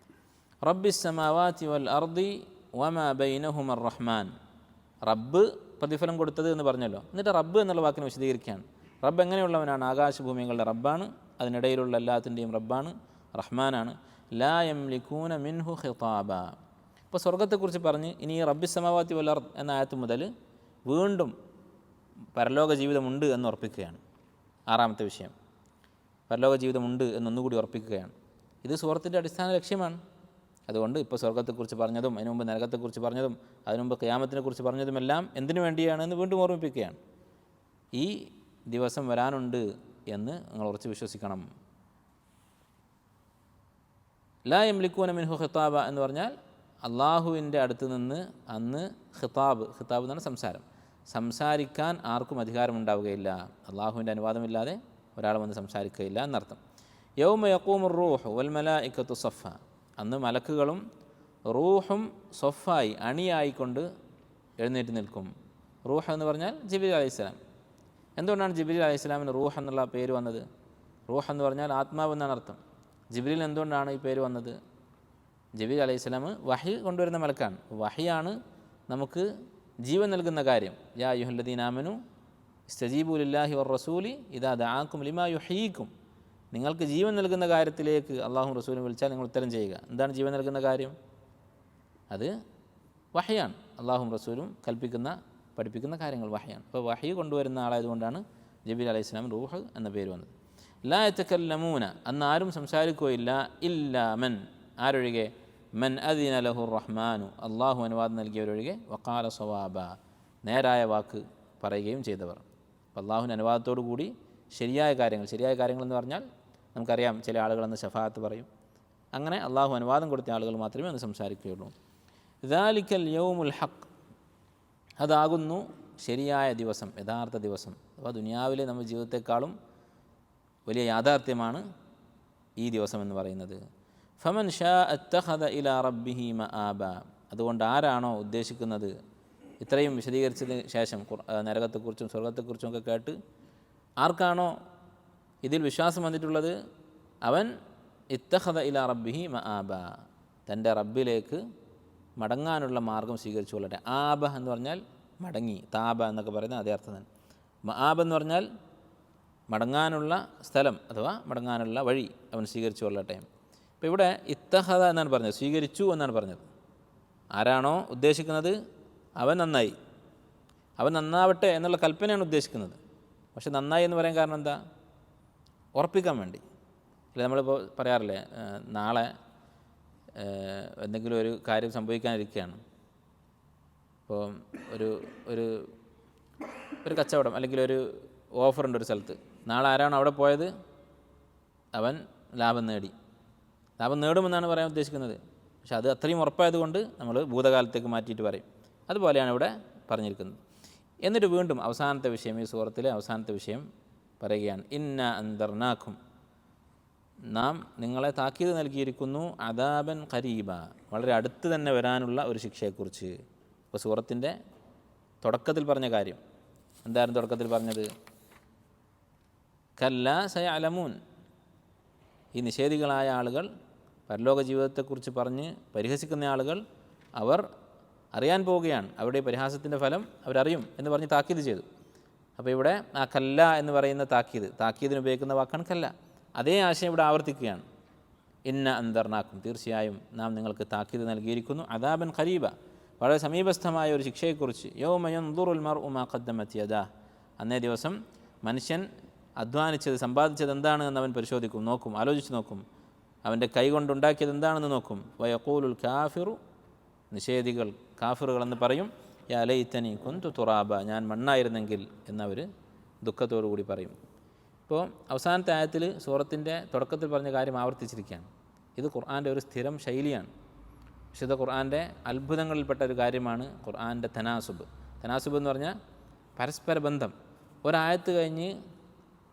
റബ്ബിസ് സമാവാതി വൽ അർദി വമാ ബൈനഹുമ റഹ്മാൻ. റബ്ബ് പ്രതിഫലം കൊടുത്തത് എന്ന് പറഞ്ഞല്ലോ, എന്നിട്ട് റബ്ബ് എന്നുള്ള വാക്കിനെ വിശദീകരിക്കുകയാണ്. റബ്ബ് എങ്ങനെയുള്ളവനാണ്? ആകാശഭൂമികളുടെ റബ്ബാണ്, അതിനിടയിലുള്ള എല്ലാത്തിൻ്റെയും റബ്ബാണ്, റഹ്മാനാണ്. ലാ യംലികൂന മിൻഹു ഖിതാബ. ഇപ്പോൾ സ്വർഗത്തെക്കുറിച്ച് പറഞ്ഞ് ഇനി ഈ റബ്ബിസ് സമാവാതി വൽ അർദ് എന്ന ആയത്ത് മുതൽ വീണ്ടും പരലോക ജീവിതമുണ്ട് എന്ന് ഉറപ്പിക്കുകയാണ്. ആറാമത്തെ വിഷയം, പരലോക ജീവിതമുണ്ട് എന്നൊന്നുകൂടി ഉറപ്പിക്കുകയാണ്. ഇത് സൂറത്തിൻ്റെ അടിസ്ഥാന ലക്ഷ്യമാണ്. അതുകൊണ്ട് ഇപ്പോൾ സ്വർഗത്തെക്കുറിച്ച് പറഞ്ഞതും അതിനു മുമ്പ് നരകത്തെക്കുറിച്ച് പറഞ്ഞതും അതിനു മുമ്പ് ഖിയാമത്തിനെക്കുറിച്ച് പറഞ്ഞതുമെല്ലാം എന്തിനു വേണ്ടിയാണെന്ന് വീണ്ടും ഓർമ്മിപ്പിക്കുകയാണ്. ഈ ദിവസം വരാനുണ്ട് എന്ന് നിങ്ങൾ ഉറച്ച് വിശ്വസിക്കണം. ലാ യംലികൂന മിൻഹു ഖിതാബ എന്ന് പറഞ്ഞാൽ അള്ളാഹുവിൻ്റെ അടുത്ത് നിന്ന് അന്ന് ഖിതാബ് എന്നാണ് സംസാരിക്കാൻ ആർക്കും അധികാരമുണ്ടാവുകയില്ല. അള്ളാഹുവിൻ്റെ അനുവാദമില്ലാതെ ഒരാൾ വന്ന് സംസാരിക്കുകയില്ല എന്നർത്ഥം. യൗമ യഖൂമുർ റൂഹ് വൽ മലായികത്തു സഫ. അന്ന് മലക്കുകളും റൂഹും സൊഫായി അണിയായിക്കൊണ്ട് എഴുന്നേറ്റ് നിൽക്കും. റൂഹ് എന്ന് പറഞ്ഞാൽ ജിബ്രീൽ അലൈഹിസ്സലാം. എന്തുകൊണ്ടാണ് ജിബ്രീൽ അലൈഹിസ്സലാമിന് റൂഹ് എന്നുള്ള പേര് വന്നത്? റൂഹ് എന്ന് പറഞ്ഞാൽ ആത്മാവ് എന്നാണ് അർത്ഥം. ജിബ്രീൽ എന്തുകൊണ്ടാണ് ഈ പേര് വന്നത്? ജിബ്രീൽ അലൈഹിസ്സലാം വഹി കൊണ്ടുവരുന്ന മലക്കാണ്. വഹിയാണ് നമുക്ക് ജീവൻ നൽകുന്ന കാര്യം. യാ അയ്യുഹല്ലദീന ആമനു ഇസ്തജീബു ലില്ലാഹി വർ റസൂലി ഇദാ ദഅാകും ലിമാ യുഹ്യീകും. നിങ്ങൾക്ക് ജീവൻ നൽകുന്ന കാര്യത്തിലേക്ക് അള്ളാഹും റസൂലും വിളിച്ചാൽ നിങ്ങൾ ഉത്തരം ചെയ്യുക. എന്താണ് ജീവൻ നൽകുന്ന കാര്യം? അത് വഹിയാണ്. അള്ളാഹും റസൂലും പഠിപ്പിക്കുന്ന കാര്യങ്ങൾ വഹിയാണ്. അപ്പോൾ വഹി കൊണ്ടുവരുന്ന ആളായതുകൊണ്ടാണ് ജിബ്രീൽ അലൈഹിസ്സലാം റൂഹ് എന്ന പേര് വന്നത്. ലാ യതകല്ലമൂന, അന്ന് ആരും സംസാരിക്കുകയില്ല, ഇല്ലാ മൻ, ആരൊഴികെ, മൻ അദിന ലഹു റഹ്മാനു, അള്ളാഹു അനുവാദം നൽകിയവരൊഴികെ, വഖാല സവാബ, നേരായ വാക്ക് പറയുകയും ചെയ്തവർ. അപ്പോൾ അള്ളാഹുവിൻ്റെ അനുവാദത്തോടു കൂടി ശരിയായ കാര്യങ്ങൾ എന്ന് പറഞ്ഞാൽ നമുക്കറിയാം, ചില ആളുകളെന്ന് ശഫാഅത്ത് പറയും. അങ്ങനെ അള്ളാഹു അനുവാദം കൊടുത്ത ആളുകൾ മാത്രമേ അന്ന് സംസാരിക്കുകയുള്ളൂ. ദാലിക്കൽ യൗമുൽ ഹഖ്, അതാകുന്നു ശരിയായ ദിവസം, യഥാർത്ഥ ദിവസം. അപ്പോൾ ദുനിയാവിലെ നമ്മുടെ ജീവിതത്തെക്കാളും വലിയ യാഥാർത്ഥ്യമാണ് ഈ ദിവസം എന്ന് പറയുന്നത്. ഫമൻ ഷാ അത്തഖദ ഇലാ റബ്ബിഹി മആബ. അതുകൊണ്ട് ആരാണോ ഉദ്ദേശിക്കുന്നത്, ഇത്രയും വിശദീകരിച്ചതിന് ശേഷം നരകത്തെക്കുറിച്ചും സ്വർഗത്തെക്കുറിച്ചും ഒക്കെ കേട്ട് ആർക്കാണോ ഇതിൽ വിശ്വാസം വന്നിട്ടുള്ളത്, അവൻ ഇത്തഖദ ഇലാ റബ്ബിഹി മആബ, തൻ്റെ റബ്ബിലേക്ക് മടങ്ങാനുള്ള മാർഗം സ്വീകരിച്ചു കൊള്ളട്ടെ. ആബ എന്ന് പറഞ്ഞാൽ മടങ്ങി, താബ എന്നൊക്കെ പറയുന്ന അതേ അർത്ഥം തന്നെ. മആബ് എന്ന് പറഞ്ഞാൽ മടങ്ങാനുള്ള സ്ഥലം അഥവാ മടങ്ങാനുള്ള വഴി അവൻ സ്വീകരിച്ചു കൊള്ളട്ടെ. അപ്പോൾ ഇവിടെ ഇത്തഹദ എന്നാണ് പറഞ്ഞത്, സ്വീകരിച്ചു എന്നാണ് പറഞ്ഞത്. ആരാണോ ഉദ്ദേശിക്കുന്നത് അവൻ നന്നായി, അവൻ നന്നാവട്ടെ എന്നുള്ള കൽപ്പനയാണ് ഉദ്ദേശിക്കുന്നത്. പക്ഷെ നന്നായി എന്ന് പറയാൻ കാരണം എന്താ? ഉറപ്പിക്കാൻ വേണ്ടി. അല്ലെ, നമ്മളിപ്പോൾ പറയാറില്ലേ, നാളെ എന്തെങ്കിലും ഒരു കാര്യം സംഭവിക്കാനിരിക്കുകയാണ്. ഇപ്പോൾ ഒരു കച്ചവടം അല്ലെങ്കിൽ ഒരു ഓഫറുണ്ട് ഒരു സ്ഥലത്ത്. നാളെ ആരാണ് അവിടെ പോയത്, അവൻ ലാഭം നേടുമെന്നാണ് പറയാൻ ഉദ്ദേശിക്കുന്നത്. പക്ഷെ അത് അത്രയും ഉറപ്പായതുകൊണ്ട് നമ്മൾ ഭൂതകാലത്തേക്ക് മാറ്റിയിട്ട് പറയും. അതുപോലെയാണ് ഇവിടെ പറഞ്ഞിരിക്കുന്നത്. എന്നിട്ട് വീണ്ടും അവസാനത്തെ വിഷയം, ഈ സൂറത്തിലെ അവസാനത്തെ വിഷയം പറയുകയാണ്. ഇന്ന അൻദർനാക്കും, നാം നിങ്ങളെ താക്കീത് നൽകിയിരിക്കുന്നു, അദാബൻ ഖരീബ, വളരെ അടുത്ത് തന്നെ വരാനുള്ള ഒരു ശിക്ഷയെക്കുറിച്ച്. ഇപ്പോൾ സൂറത്തിൻ്റെ തുടക്കത്തിൽ പറഞ്ഞ കാര്യം എന്തായിരുന്നു? തുടക്കത്തിൽ പറഞ്ഞത് കല്ലാ സയഅലമൂൻ, ഈ നിഷേധികളായ ആളുകൾ, പരലോക ജീവിതത്തെക്കുറിച്ച് പറഞ്ഞ് പരിഹസിക്കുന്ന ആളുകൾ, അവർ അറിയാൻ പോവുകയാണ്. അവരുടെ പരിഹാസത്തിൻ്റെ ഫലം അവരറിയും എന്ന് പറഞ്ഞ് താക്കീത് ചെയ്തു. അപ്പോൾ ഇവിടെ ആ കല്ല എന്ന് പറയുന്ന താക്കീതിന് ഉപയോഗിക്കുന്ന വാക്കാണ് കല്ല. അതേ ആശയം ഇവിടെ ആവർത്തിക്കുകയാണ്. ഇന്ന അൻദർനാക്കും, തീർച്ചയായും നാം നിങ്ങൾക്ക് താക്കീത് നൽകിയിരിക്കുന്നു, അദാബൻ ഖരീബ, വളരെ സമീപസ്ഥമായ ഒരു ശിക്ഷയെക്കുറിച്ച്. യൗമ യൻദുറുൽ മർഉ മാ ഖദ്ദമത് യദാഹ്, അന്നേ ദിവസം മനുഷ്യൻ അധ്വാനിച്ചത്, സമ്പാദിച്ചത് എന്താണ് എന്ന് അവൻ പരിശോധിക്കും, ആലോചിച്ച് നോക്കും. അവൻ്റെ കൈ കൊണ്ടുണ്ടാക്കിയത് എന്താണെന്ന് നോക്കും. വയഖൂലുൽ കാഫിറു, നിഷേധികൾ, കാഫിറുകളെന്ന് പറയും, യാ ലൈതനി കുന്തു തുറാബ, ഞാൻ മണ്ണായിരുന്നെങ്കിൽ എന്നവർ ദുഃഖത്തോടു കൂടി പറയും. ഇപ്പോൾ അവസാനത്തെ ആയത്തിൽ സൂറത്തിൻ്റെ തുടക്കത്തിൽ പറഞ്ഞ കാര്യം ആവർത്തിച്ചിരിക്കുകയാണ്. ഇത് ഖുർആൻ്റെ ഒരു സ്ഥിരം ശൈലിയാണ്. വിശുദ്ധ ഖുർആൻ്റെ അത്ഭുതങ്ങളിൽപ്പെട്ട ഒരു കാര്യമാണ് ഖുർആൻ്റെ തനാസുബ് എന്ന് പറഞ്ഞാൽ പരസ്പര ബന്ധം. ഒരായത്ത് കഴിഞ്ഞ്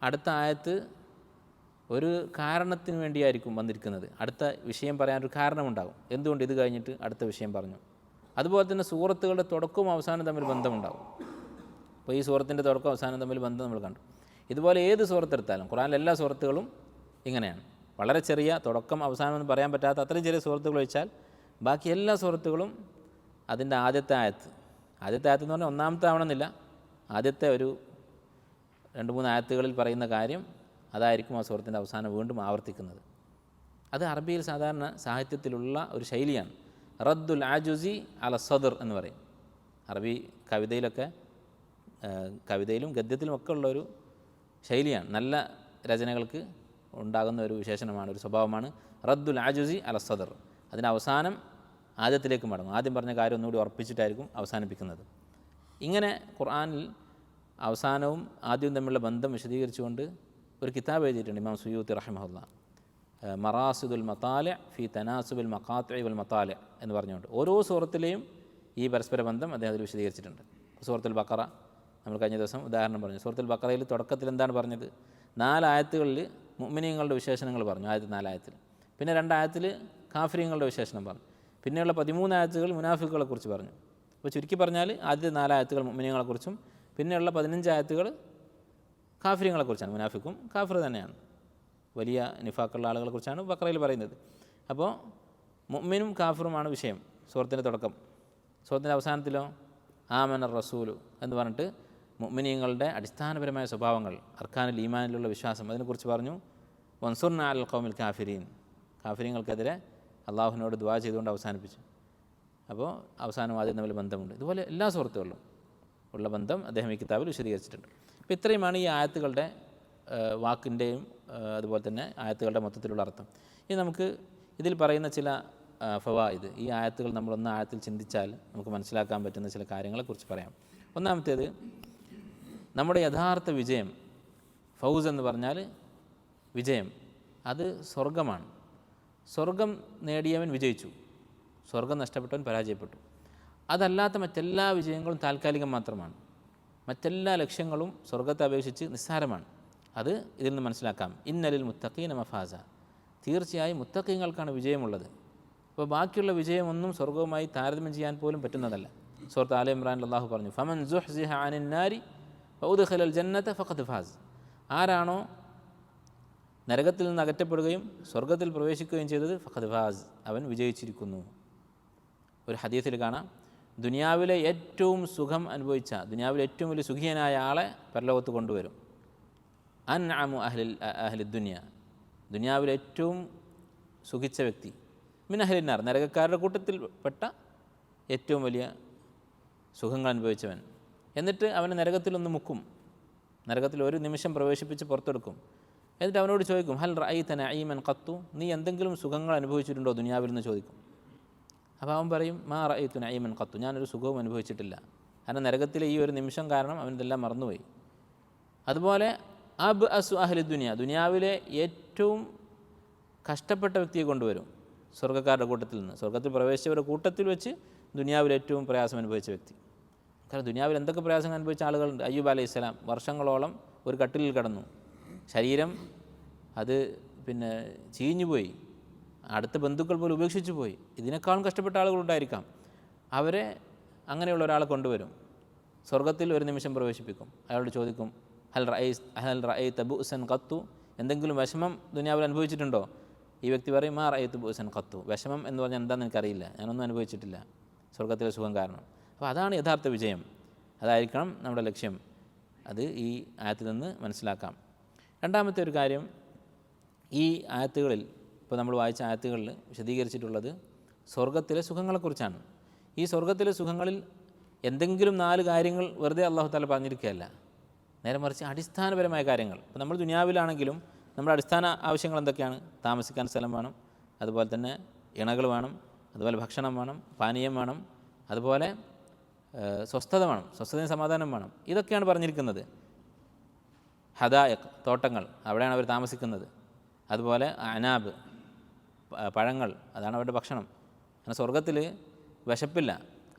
അടുത്ത ആയത്ത് ഒരു കാരണത്തിന് വേണ്ടിയായിരിക്കും വന്നിരിക്കുന്നത്. അടുത്ത വിഷയം പറയാനൊരു കാരണമുണ്ടാകും. എന്തുകൊണ്ട് ഇത് കഴിഞ്ഞിട്ട് അടുത്ത വിഷയം പറഞ്ഞു. അതുപോലെ തന്നെ സൂറത്തുകളുടെ തുടക്കവും അവസാനം തമ്മിൽ ബന്ധമുണ്ടാകും. അപ്പോൾ ഈ സൂറത്തിൻ്റെ തുടക്കം അവസാനം തമ്മിൽ ബന്ധം നമ്മൾ കണ്ടു. ഇതുപോലെ ഏത് സൂറത്തെടുത്താലും ഖുർആനിലെ എല്ലാ സൂറത്തുകളും ഇങ്ങനെയാണ്. വളരെ ചെറിയ തുടക്കം അവസാനം എന്ന് പറയാൻ പറ്റാത്ത അത്രയും ചെറിയ സൂറത്തുകൾ വെച്ചാൽ ബാക്കി എല്ലാ സൂറത്തുകളും അതിൻ്റെ ആദ്യത്തെ ആയത്ത് എന്ന് പറഞ്ഞാൽ ഒന്നാമത്തെ ആവണമെന്നില്ല, ആദ്യത്തെ ഒരു 2-3 ആയത്തുകളിൽ പറയുന്ന കാര്യം അതായിരിക്കും ആ സൂറത്തിൻ്റെ അവസാനം വീണ്ടും ആവർത്തിക്കുന്നത്. അത് അറബിയിൽ സാധാരണ സാഹിത്യത്തിലുള്ള ഒരു ശൈലിയാണ്. റദ്ദുൽ ആജുസി അല സദർ എന്ന് പറയും. അറബി കവിതയിലും ഗദ്യത്തിലും ഒക്കെ ഉള്ളൊരു ശൈലിയാണ്. നല്ല രചനകൾക്ക് ഉണ്ടാകുന്ന ഒരു വിശേഷണമാണ്, ഒരു സ്വഭാവമാണ് റദ്ദുൽ ആജുസി അല സദർ. അതിൻ്റെ അവസാനം ആദ്യത്തിലേക്ക് മടങ്ങും. ആദ്യം പറഞ്ഞ കാര്യം ഒന്നുകൂടി ഉറപ്പിച്ചിട്ടായിരിക്കും അവസാനിപ്പിക്കുന്നത്. ഇങ്ങനെ ഖുർആനിൽ അവസാനവും ആദ്യവും തമ്മിലുള്ള ബന്ധം വിശദീകരിച്ചുകൊണ്ട് ഒരു കിതാബ് എഴുതിയിട്ടുണ്ട് ഇമാം സുയൂത്തി റഹിമഹുല്ലാ, മറാസിദുൽ മതാലിഅ ഫി തനാസുബിൽ മഖാത്തിഇ വൽ മതാലിഅ എന്ന് പറഞ്ഞുകൊണ്ട് ഓരോ സൂറത്തിലെയും ഈ പരസ്പര ബന്ധം അദ്ദേഹം അതിൽ വിശദീകരിച്ചിട്ടുണ്ട്. സൂറത്തുൽ ബഖറ നമ്മൾ കഴിഞ്ഞ ദിവസം ഉദാഹരണം പറഞ്ഞു. സൂറത്തുൽ ബഖറയിൽ തുടക്കത്തിൽ എന്താണ് പറഞ്ഞത്? 4 ആയത്തുകളിൽ മുഅ്മിനീങ്ങളുടെ വിശേഷണങ്ങൾ പറഞ്ഞു, ആദ്യത്തെ 4 ആയത്തിൽ. പിന്നെ 2 ആയത്തിൽ കാഫിരീങ്ങളുടെ വിശേഷണം പറഞ്ഞു. പിന്നെയുള്ള 13 ആയത്തുകൾ മുനാഫിക്കുകളെക്കുറിച്ച് പറഞ്ഞു. അപ്പോൾ ചുരുക്കി പറഞ്ഞാൽ ആദ്യത്തെ 4 ആയത്തുകൾ മുഅ്മിനീങ്ങളെക്കുറിച്ചും പിന്നെയുള്ള 15 ആയത്തുകൾ കാഫിരീങ്ങളെക്കുറിച്ചാണ്. മുനാഫിക്കും കാഫിർ തന്നെയാണ്, വലിയ നിഫാക്കുള്ള ആളുകളെക്കുറിച്ചാണ് ബഖറയിൽ പറയുന്നത്. അപ്പോൾ മുഅ്മിനും കാഫിറുമാണ് വിഷയം സൂറത്തിൻ്റെ തുടക്കം. സൂറത്തിൻ്റെ അവസാനത്തിലോ ആമന റസൂലു എന്ന് പറഞ്ഞിട്ട് മുഅ്മിനീങ്ങളുടെ അടിസ്ഥാനപരമായ സ്വഭാവങ്ങൾ, അർക്കാനുൽ ഈമാനിലുള്ള വിശ്വാസം, അതിനെക്കുറിച്ച് പറഞ്ഞു. വൻസുർന അലൽ ഖൗമിൽ കാഫിരീൻ, കാഫിരീങ്ങൾക്കെതിരെ അള്ളാഹുവിനോട് ദുആ ചെയ്തുകൊണ്ട് അവസാനിപ്പിച്ചു. അപ്പോൾ അവസാനം ആദ്യം തമ്മിൽ ബന്ധമുണ്ട്. ഇതുപോലെ എല്ലാ സൂറത്തുകളിലും ഉള്ള ബന്ധം അദ്ദേഹം ഈ കിതാബിൽ വിശദീകരിച്ചിട്ടുണ്ട്. അപ്പോൾ ഇത്രയുമാണ് ഈ ആയത്തുകളുടെ വാക്കിൻ്റെയും അതുപോലെ തന്നെ ആയത്തുകളുടെ മൊത്തത്തിലുള്ള അർത്ഥം. ഇനി നമുക്ക് ഇതിൽ പറയുന്ന ചില ഫവായിദ്, ഈ ആയത്തുകൾ നമ്മളൊന്ന് ആയത്തിൽ ചിന്തിച്ചാൽ നമുക്ക് മനസ്സിലാക്കാൻ പറ്റുന്ന ചില കാര്യങ്ങളെക്കുറിച്ച് പറയാം. ഒന്നാമത്തേത്, നമ്മുടെ യഥാർത്ഥ വിജയം, ഫൗസ് എന്ന് പറഞ്ഞാൽ വിജയം, അത് സ്വർഗമാണ്. സ്വർഗം നേടിയവൻ വിജയിച്ചു, സ്വർഗം നഷ്ടപ്പെട്ടവൻ പരാജയപ്പെട്ടു. അതല്ലാത്ത മറ്റെല്ലാ വിജയങ്ങളും താൽക്കാലികം മാത്രമാണ്. മറ്റെല്ലാ ലക്ഷ്യങ്ങളും സ്വർഗത്തെ അപേക്ഷിച്ച് നിസ്സാരമാണ്. അത് ഇതിൽ നിന്ന് മനസ്സിലാക്കാം. ഇന്നലിൽ മുത്തഖീന മഫാസ, തീർച്ചയായും മുത്തഖീങ്ങൾക്കാണ് വിജയമുള്ളത്. അപ്പോൾ ബാക്കിയുള്ള വിജയമൊന്നും സ്വർഗവുമായി താരതമ്യം ചെയ്യാൻ പോലും പറ്റുന്നതല്ല. സൂറത്ത് ആല ഇമ്രാനിൽ അല്ലാഹു പറഞ്ഞു, ഫമൻ സുഹ്സിഹ അനിൻ നാരി വഉദ്ഖിലൽ ജന്നത ഫഖദ് ഫാസ്. ആരാണോ നരകത്തിൽ നിന്ന് അകറ്റപ്പെടുകയും സ്വർഗത്തിൽ പ്രവേശിക്കുകയും ചെയ്തത് ഫഖദ് ഫാസ്, അവൻ വിജയിച്ചിരിക്കുന്നു. ഒരു ഹദീസിൽ കാണാം, ദുനിയാവിലെ ഏറ്റവും സുഖം അനുഭവിച്ച, ദുനിയാവിലെ ഏറ്റവും വലിയ സുഖിയനായ ആളെ പരലോകത്ത് കൊണ്ടുവരും. അൻഅമു അഹ്ലി ദുനിയ, ദുനിയാവിലെ ഏറ്റവും സുഖിച്ച വ്യക്തി. മിൻ അഹ്ലിന്നാർ, നരകക്കാരുടെ കൂട്ടത്തിൽപ്പെട്ട ഏറ്റവും വലിയ സുഖങ്ങൾ അനുഭവിച്ചവൻ. എന്നിട്ട് അവനെ നരകത്തിലൊന്ന് മുക്കും, നരകത്തിൽ ഒരു നിമിഷം പ്രവേശിപ്പിച്ച് പുറത്തെടുക്കും. എന്നിട്ട് അവനോട് ചോദിക്കും, ഹൽ റഅയ്ത നഈമൻ ഖത്തു, നീ എന്തെങ്കിലും സുഖങ്ങൾ അനുഭവിച്ചിട്ടുണ്ടോ ദുനിയാവിൽ എന്ന് ചോദിക്കും. അപ്പോൾ അവൻ പറയും, മാ റഅയ്തു നഈമൻ ഖത്തു, ഞാനൊരു സുഖവും അനുഭവിച്ചിട്ടില്ല. കാരണം നരകത്തിലെ ഈ ഒരു നിമിഷം കാരണം അവനിതെല്ലാം മറന്നുപോയി. അതുപോലെ അബ് അസു അഹ്ലി ദുനിയ, ദുനിയാവിലെ ഏറ്റവും കഷ്ടപ്പെട്ട വ്യക്തിയെ കൊണ്ടുവരും സ്വർഗ്ഗക്കാരുടെ കൂട്ടത്തിൽ നിന്ന്. സ്വർഗ്ഗത്തിൽ പ്രവേശിച്ചവരുടെ കൂട്ടത്തിൽ വെച്ച് ദുനിയാവിൽ ഏറ്റവും പ്രയാസം അനുഭവിച്ച വ്യക്തി. കാരണം ദുനിയാവിൽ എന്തൊക്കെ പ്രയാസങ്ങൾ അനുഭവിച്ച ആളുകളുണ്ട്. അയ്യൂബ് അലൈഹിസ്സലാം വർഷങ്ങളോളം ഒരു കട്ടിലിൽ കിടന്നു, ശരീരം അത് ചീഞ്ഞുപോയി, അടുത്ത ബന്ധുക്കൾ പോലും ഉപേക്ഷിച്ചു പോയി. ഇതിനേക്കാളും കഷ്ടപ്പെട്ട ആളുകളുണ്ടായിരിക്കാം. അവരെ അങ്ങനെയുള്ള ഒരാളെ കൊണ്ടുവരും, സ്വർഗ്ഗത്തിൽ ഒരു നിമിഷം പ്രവേശിപ്പിക്കും. അയാളോട് ചോദിക്കും, ഹൽ റഅയ്ത ബുഅ്സൻ ഖത്തു, എന്തെങ്കിലും വിഷമം ദുനിയാവിൽ അനുഭവിച്ചിട്ടുണ്ടോ? ഈ വ്യക്തി പറയും, മാ റഅയ്തു ബുഅ്സൻ ഖത്തു, വിഷമം എന്ന് പറഞ്ഞാൽ എന്താണെന്ന് എനിക്കറിയില്ല, ഞാനൊന്നും അനുഭവിച്ചിട്ടില്ല സ്വർഗ്ഗത്തിലെ സുഖം കാരണം. അപ്പോൾ അതാണ് യഥാർത്ഥ വിജയം, അതായിരിക്കണം നമ്മുടെ ലക്ഷ്യം. അത് ഈ ആയത്തിൽ നിന്ന് മനസ്സിലാക്കാം. രണ്ടാമത്തെ ഒരു കാര്യം, ഈ ആയത്തുകളിൽ, ഇപ്പോൾ നമ്മൾ വായിച്ച ആയത്തുകളിൽ വിശദീകരിച്ചിട്ടുള്ളത് സ്വർഗ്ഗത്തിലെ സുഖങ്ങളെക്കുറിച്ചാണ്. ഈ സ്വർഗ്ഗത്തിലെ സുഖങ്ങളിൽ എന്തെങ്കിലും 4 കാര്യങ്ങൾ വെറുതെ അല്ലാഹു തആല പറഞ്ഞിരിക്കുകയല്ല, നേരെ മറിച്ച് അടിസ്ഥാനപരമായ കാര്യങ്ങൾ. ഇപ്പോൾ നമ്മൾ ദുനിയാവിലാണെങ്കിലും നമ്മുടെ അടിസ്ഥാന ആവശ്യങ്ങൾ എന്തൊക്കെയാണ്? താമസിക്കാൻ സ്ഥലം വേണം, അതുപോലെ തന്നെ ഇണകൾ വേണം, അതുപോലെ ഭക്ഷണം വേണം, പാനീയം വേണം, അതുപോലെ സ്വസ്ഥത വേണം, സ്വസ്ഥതയും സമാധാനം വേണം. ഇതൊക്കെയാണ് പറഞ്ഞിരിക്കുന്നത്. ഹദായിഖ്, തോട്ടങ്ങൾ, അവിടെയാണ് അവർ താമസിക്കുന്നത്. അതുപോലെ അനാബ്, പഴങ്ങൾ, അതാണ് അവരുടെ ഭക്ഷണം. കാരണം സ്വർഗ്ഗത്തിൽ വിശപ്പില്ല,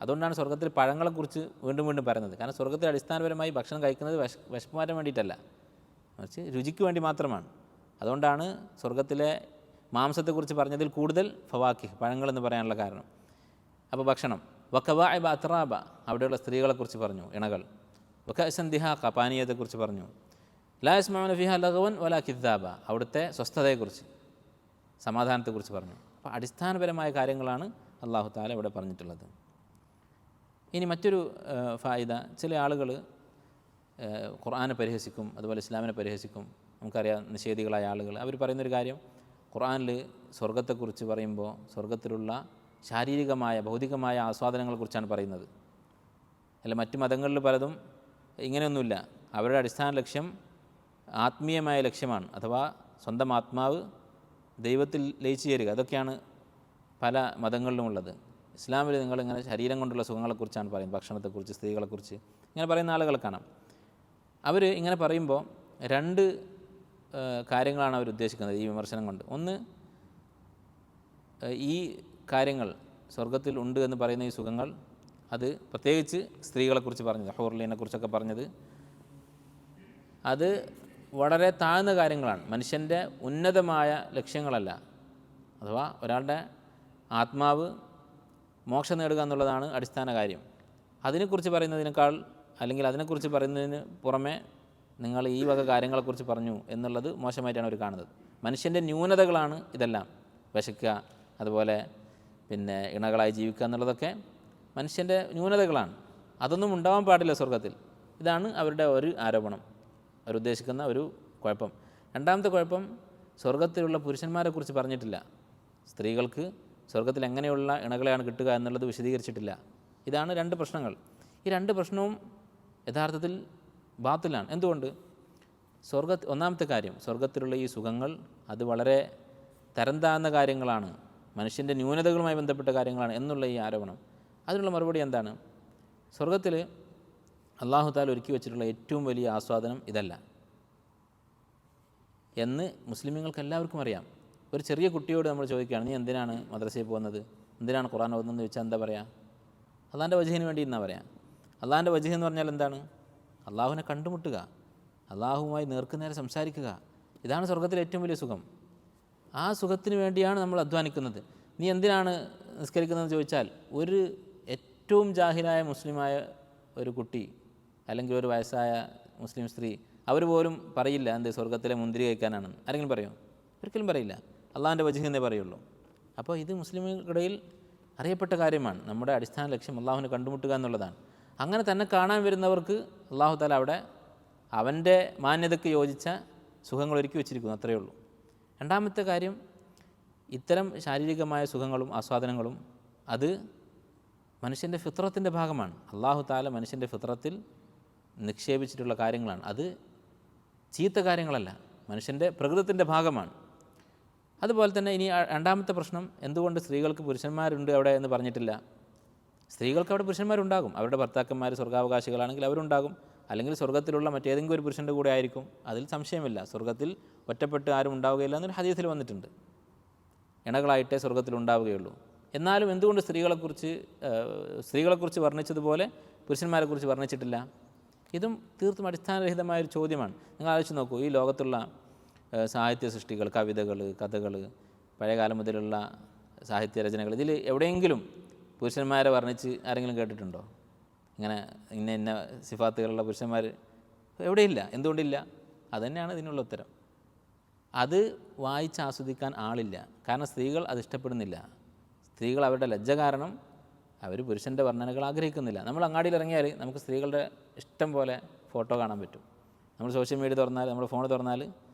അതുകൊണ്ടാണ് സ്വർഗ്ഗത്തിൽ പഴങ്ങളെക്കുറിച്ച് വീണ്ടും വീണ്ടും പറയുന്നത്. കാരണം സ്വർഗ്ഗത്തിൽ അടിസ്ഥാനപരമായി ഭക്ഷണം കഴിക്കുന്നത് വിശപ്പ് മാറ്റാൻ വേണ്ടിയിട്ടല്ല, മറിച്ച് രുചിക്ക് വേണ്ടി മാത്രമാണ്. അതുകൊണ്ടാണ് സ്വർഗത്തിലെ മാംസത്തെക്കുറിച്ച് പറഞ്ഞതിൽ കൂടുതൽ ഫവാക്കിഹ് പഴങ്ങളെന്ന് പറയാനുള്ള കാരണം. അപ്പോൾ ഭക്ഷണം. വക്കവാഇബ അത്രാബ അവിടെയുള്ള സ്ത്രീകളെക്കുറിച്ച് പറഞ്ഞു, ഇണകൾ. വക്കഅസൻ ദിഹാഖ പാനീയത്തെക്കുറിച്ച് പറഞ്ഞു. ലാ യസ്മഊന ഫിഹാ ലഗ്വൻ വലാ കിദ്ദാബ അവിടുത്തെ സ്വസ്ഥതയെക്കുറിച്ച് സമാധാനത്തെക്കുറിച്ച് പറഞ്ഞു. അപ്പോൾ അടിസ്ഥാനപരമായ കാര്യങ്ങളാണ് അല്ലാഹു തആല ഇവിടെ പറഞ്ഞിട്ടുള്ളത്. ഇനി മറ്റൊരു ഫായിദ, ചില ആളുകൾ ഖുർആനെ പരിഹസിക്കും, അതുപോലെ ഇസ്ലാമിനെ പരിഹസിക്കും. നമുക്കറിയാം നിഷേധികളായ ആളുകൾ അവർ പറയുന്നൊരു കാര്യം, ഖുർആനിൽ സ്വർഗത്തെക്കുറിച്ച് പറയുമ്പോൾ സ്വർഗത്തിലുള്ള ശാരീരികമായ ഭൗതികമായ ആസ്വാദനങ്ങളെക്കുറിച്ചാണ് പറയുന്നത്. അല്ല മറ്റ് മതങ്ങളിൽ പലതും ഇങ്ങനെയൊന്നുമില്ല. അവരുടെ അടിസ്ഥാന ലക്ഷ്യം ആത്മീയമായ ലക്ഷ്യമാണ്, അഥവാ സ്വന്തം ആത്മാവ് ദൈവത്തിൽ ലയിച്ചു ചേരുക. അതൊക്കെയാണ് പല മതങ്ങളിലുമുള്ളത്. ഇസ്ലാമിൽ നിങ്ങളിങ്ങനെ ശരീരം കൊണ്ടുള്ള സുഖങ്ങളെക്കുറിച്ചാണ് പറയുന്നത്, ഭക്ഷണത്തെക്കുറിച്ച്, സ്ത്രീകളെക്കുറിച്ച് ഇങ്ങനെ പറയുന്ന ആളുകളെ കാണാം. അവർ ഇങ്ങനെ പറയുമ്പോൾ രണ്ട് കാര്യങ്ങളാണ് അവർ ഉദ്ദേശിക്കുന്നത് ഈ വിമർശനം കൊണ്ട്. ഒന്ന്, ഈ കാര്യങ്ങൾ സ്വർഗത്തിൽ ഉണ്ട് എന്ന് പറയുന്ന ഈ സുഖങ്ങൾ, അത് പ്രത്യേകിച്ച് സ്ത്രീകളെക്കുറിച്ച് പറഞ്ഞത്, ഹൂർലീനെക്കുറിച്ചൊക്കെ പറഞ്ഞത്, അത് വളരെ താഴ്ന്ന കാര്യങ്ങളാണ്, മനുഷ്യൻ്റെ ഉന്നതമായ ലക്ഷ്യങ്ങളല്ല. അഥവാ ഒരാളുടെ ആത്മാവ് മോക്ഷം നേടുക എന്നുള്ളതാണ് അടിസ്ഥാന കാര്യം. അതിനെക്കുറിച്ച് പറയുന്നതിനേക്കാൾ, അല്ലെങ്കിൽ അതിനെക്കുറിച്ച് പറയുന്നതിന് പുറമെ നിങ്ങൾ ഈ വക കാര്യങ്ങളെക്കുറിച്ച് പറഞ്ഞു എന്നുള്ളത് മോശമായിട്ടാണ് അവർ കാണുന്നത്. മനുഷ്യൻ്റെ ന്യൂനതകളാണ് ഇതെല്ലാം. വിശക്കുക, അതുപോലെ പിന്നെ ഇണകളായി ജീവിക്കുക എന്നുള്ളതൊക്കെ മനുഷ്യൻ്റെ ന്യൂനതകളാണ്. അതൊന്നും ഉണ്ടാവാൻ പാടില്ല സ്വർഗത്തിൽ. ഇതാണ് അവരുടെ ഒരു ആരോപണം, അവരുദ്ദേശിക്കുന്ന ഒരു കുഴപ്പം. രണ്ടാമത്തെ കുഴപ്പം, സ്വർഗത്തിലുള്ള പുരുഷന്മാരെക്കുറിച്ച് പറഞ്ഞിട്ടില്ല. സ്ത്രീകൾക്ക് സ്വർഗത്തിൽ എങ്ങനെയുള്ള ഇണകളെയാണ് കിട്ടുക എന്നുള്ളത് വിശദീകരിച്ചിട്ടില്ല. ഇതാണ് രണ്ട് പ്രശ്നങ്ങൾ. ഈ രണ്ട് പ്രശ്നവും യഥാർത്ഥത്തിൽ ബാത്തിലാണ്. എന്തുകൊണ്ട്? ഒന്നാമത്തെ കാര്യം, സ്വർഗത്തിലുള്ള ഈ സുഖങ്ങൾ അത് വളരെ തരം താഴ്ന്ന കാര്യങ്ങളാണ്, മനുഷ്യൻ്റെ ന്യൂനതകളുമായി ബന്ധപ്പെട്ട കാര്യങ്ങളാണ് എന്നുള്ള ഈ ആരോപണം. അതിനുള്ള മറുപടി എന്താണ്? സ്വർഗത്തിൽ അല്ലാഹു തആല ഒരുക്കി വെച്ചിട്ടുള്ള ഏറ്റവും വലിയ ആസ്വാദനം ഇതല്ല എന്ന് മുസ്ലിമീങ്ങൾക്ക് എല്ലാവർക്കും അറിയാം. ഒരു ചെറിയ കുട്ടിയോട് നമ്മൾ ചോദിക്കുകയാണ്, നീ എന്തിനാണ് മദ്രസയിൽ പോകുന്നത്, എന്തിനാണ് ഖുർആൻ ഓതുന്നതെന്ന് ചോദിച്ചാൽ എന്താ പറയുക? അള്ളാഹിൻ്റെ വജ്ഹിന് വേണ്ടി എന്നാ പറയാം. അള്ളാഹിൻ്റെ വജ്ഹ് എന്ന് പറഞ്ഞാൽ എന്താണ്? അള്ളാഹുവിനെ കണ്ടുമുട്ടുക, അള്ളാഹുവുമായി നേർക്കുനേരെ സംസാരിക്കുക. ഇതാണ് സ്വർഗത്തിലെ ഏറ്റവും വലിയ സുഖം. ആ സുഖത്തിന് വേണ്ടിയാണ് നമ്മൾ അധ്വാനിക്കുന്നത്. നീ എന്തിനാണ് നിസ്കരിക്കുന്നതെന്ന് ചോദിച്ചാൽ ഒരു ഏറ്റവും ജാഹിലായ മുസ്ലിമായ ഒരു കുട്ടി അല്ലെങ്കിൽ ഒരു വയസ്സായ മുസ്ലിം സ്ത്രീ അവർ പോലും പറയില്ല എന്ത് സ്വർഗത്തിലെ മുന്തിരി കഴിക്കാനാണ്. ആരെങ്കിലും പറയോ? ഒരിക്കലും പറയില്ല. അള്ളാഹിൻ്റെ വജ്ഹ് എന്നേ പറയുള്ളൂ. അപ്പോൾ ഇത് മുസ്ലിമുകളിൽ അറിയപ്പെട്ട കാര്യമാണ്. നമ്മുടെ അടിസ്ഥാന ലക്ഷ്യം അള്ളാഹുവിനെ കണ്ടുമുട്ടുക എന്നുള്ളതാണ്. അങ്ങനെ തന്നെ കാണാൻ വരുന്നവർക്ക് അള്ളാഹു തആല അവിടെ അവൻ്റെ മാന്യതയ്ക്ക് യോജിച്ച സുഖങ്ങൾ ഒരുക്കി വെച്ചിരിക്കുന്നു, അത്രയേ ഉള്ളൂ. രണ്ടാമത്തെ കാര്യം, ഇത്തരം ശാരീരികമായ സുഖങ്ങളും ആസ്വാദനങ്ങളും അത് മനുഷ്യൻ്റെ ഫിത്രത്തിൻ്റെ ഭാഗമാണ്. അള്ളാഹു തആല മനുഷ്യൻ്റെ ഫിത്രത്തിൽ നിക്ഷേപിച്ചിട്ടുള്ള കാര്യങ്ങളാണ്. അത് ചീത്ത കാര്യങ്ങളല്ല, മനുഷ്യൻ്റെ പ്രകൃതത്തിൻ്റെ ഭാഗമാണ്. അതുപോലെ തന്നെ ഇനി രണ്ടാമത്തെ പ്രശ്നം, എന്തുകൊണ്ട് സ്ത്രീകൾക്ക് പുരുഷന്മാരുണ്ട് അവിടെ എന്ന് പറഞ്ഞിട്ടില്ല? സ്ത്രീകൾക്ക് അവിടെ പുരുഷന്മാരുണ്ടാകും. അവരുടെ ഭർത്താക്കന്മാർ സ്വർഗാവകാശികളാണെങ്കിൽ അവരുണ്ടാകും. അല്ലെങ്കിൽ സ്വർഗത്തിലുള്ള മറ്റേതെങ്കിലും ഒരു പുരുഷൻ്റെ കൂടെ ആയിരിക്കും. അതിൽ സംശയമില്ല. സ്വർഗത്തിൽ ഒറ്റപ്പെട്ട് ആരും ഉണ്ടാവുകയില്ല എന്നൊരു ഹദീസിൽ വന്നിട്ടുണ്ട്. ഇണകളായിട്ടേ സ്വർഗത്തിലുണ്ടാവുകയുള്ളൂ. എന്നാലും എന്തുകൊണ്ട് സ്ത്രീകളെക്കുറിച്ച് വർണ്ണിച്ചതുപോലെ പുരുഷന്മാരെക്കുറിച്ച് വർണ്ണിച്ചിട്ടില്ല? ഇതും തീർത്തും അടിസ്ഥാനരഹിതമായൊരു ചോദ്യമാണ്. നിങ്ങൾ ആലോചിച്ച് നോക്കൂ, ഈ ലോകത്തുള്ള സാഹിത്യ സൃഷ്ടികൾ, കവിതകൾ, കഥകൾ, പഴയകാലം മുതലുള്ള സാഹിത്യ രചനകൾ, ഇതിൽ എവിടെയെങ്കിലും പുരുഷന്മാരെ വർണ്ണിച്ച് ആരെങ്കിലും കേട്ടിട്ടുണ്ടോ? ഇങ്ങനെ ഇന്ന സിഫാത്തുകളുള്ള പുരുഷന്മാർ എവിടെയില്ല. എന്തുകൊണ്ടില്ല? അതുതന്നെയാണ് ഇതിനുള്ള ഉത്തരം. അത് വായിച്ച് ആസ്വദിക്കാൻ ആളില്ല. കാരണം സ്ത്രീകൾ അത് ഇഷ്ടപ്പെടുന്നില്ല. സ്ത്രീകൾ അവരുടെ ലജ്ജ കാരണം അവർ പുരുഷൻ്റെ വർണ്ണനകൾ ആഗ്രഹിക്കുന്നില്ല. നമ്മൾ അങ്ങാടിയിൽ ഇറങ്ങിയാൽ നമുക്ക് സ്ത്രീകളുടെ ഇഷ്ടം പോലെ ഫോട്ടോ കാണാൻ പറ്റും. നമ്മൾ സോഷ്യൽ മീഡിയ തുറന്നാൽ, നമ്മുടെ ഫോൺ തുറന്നാൽ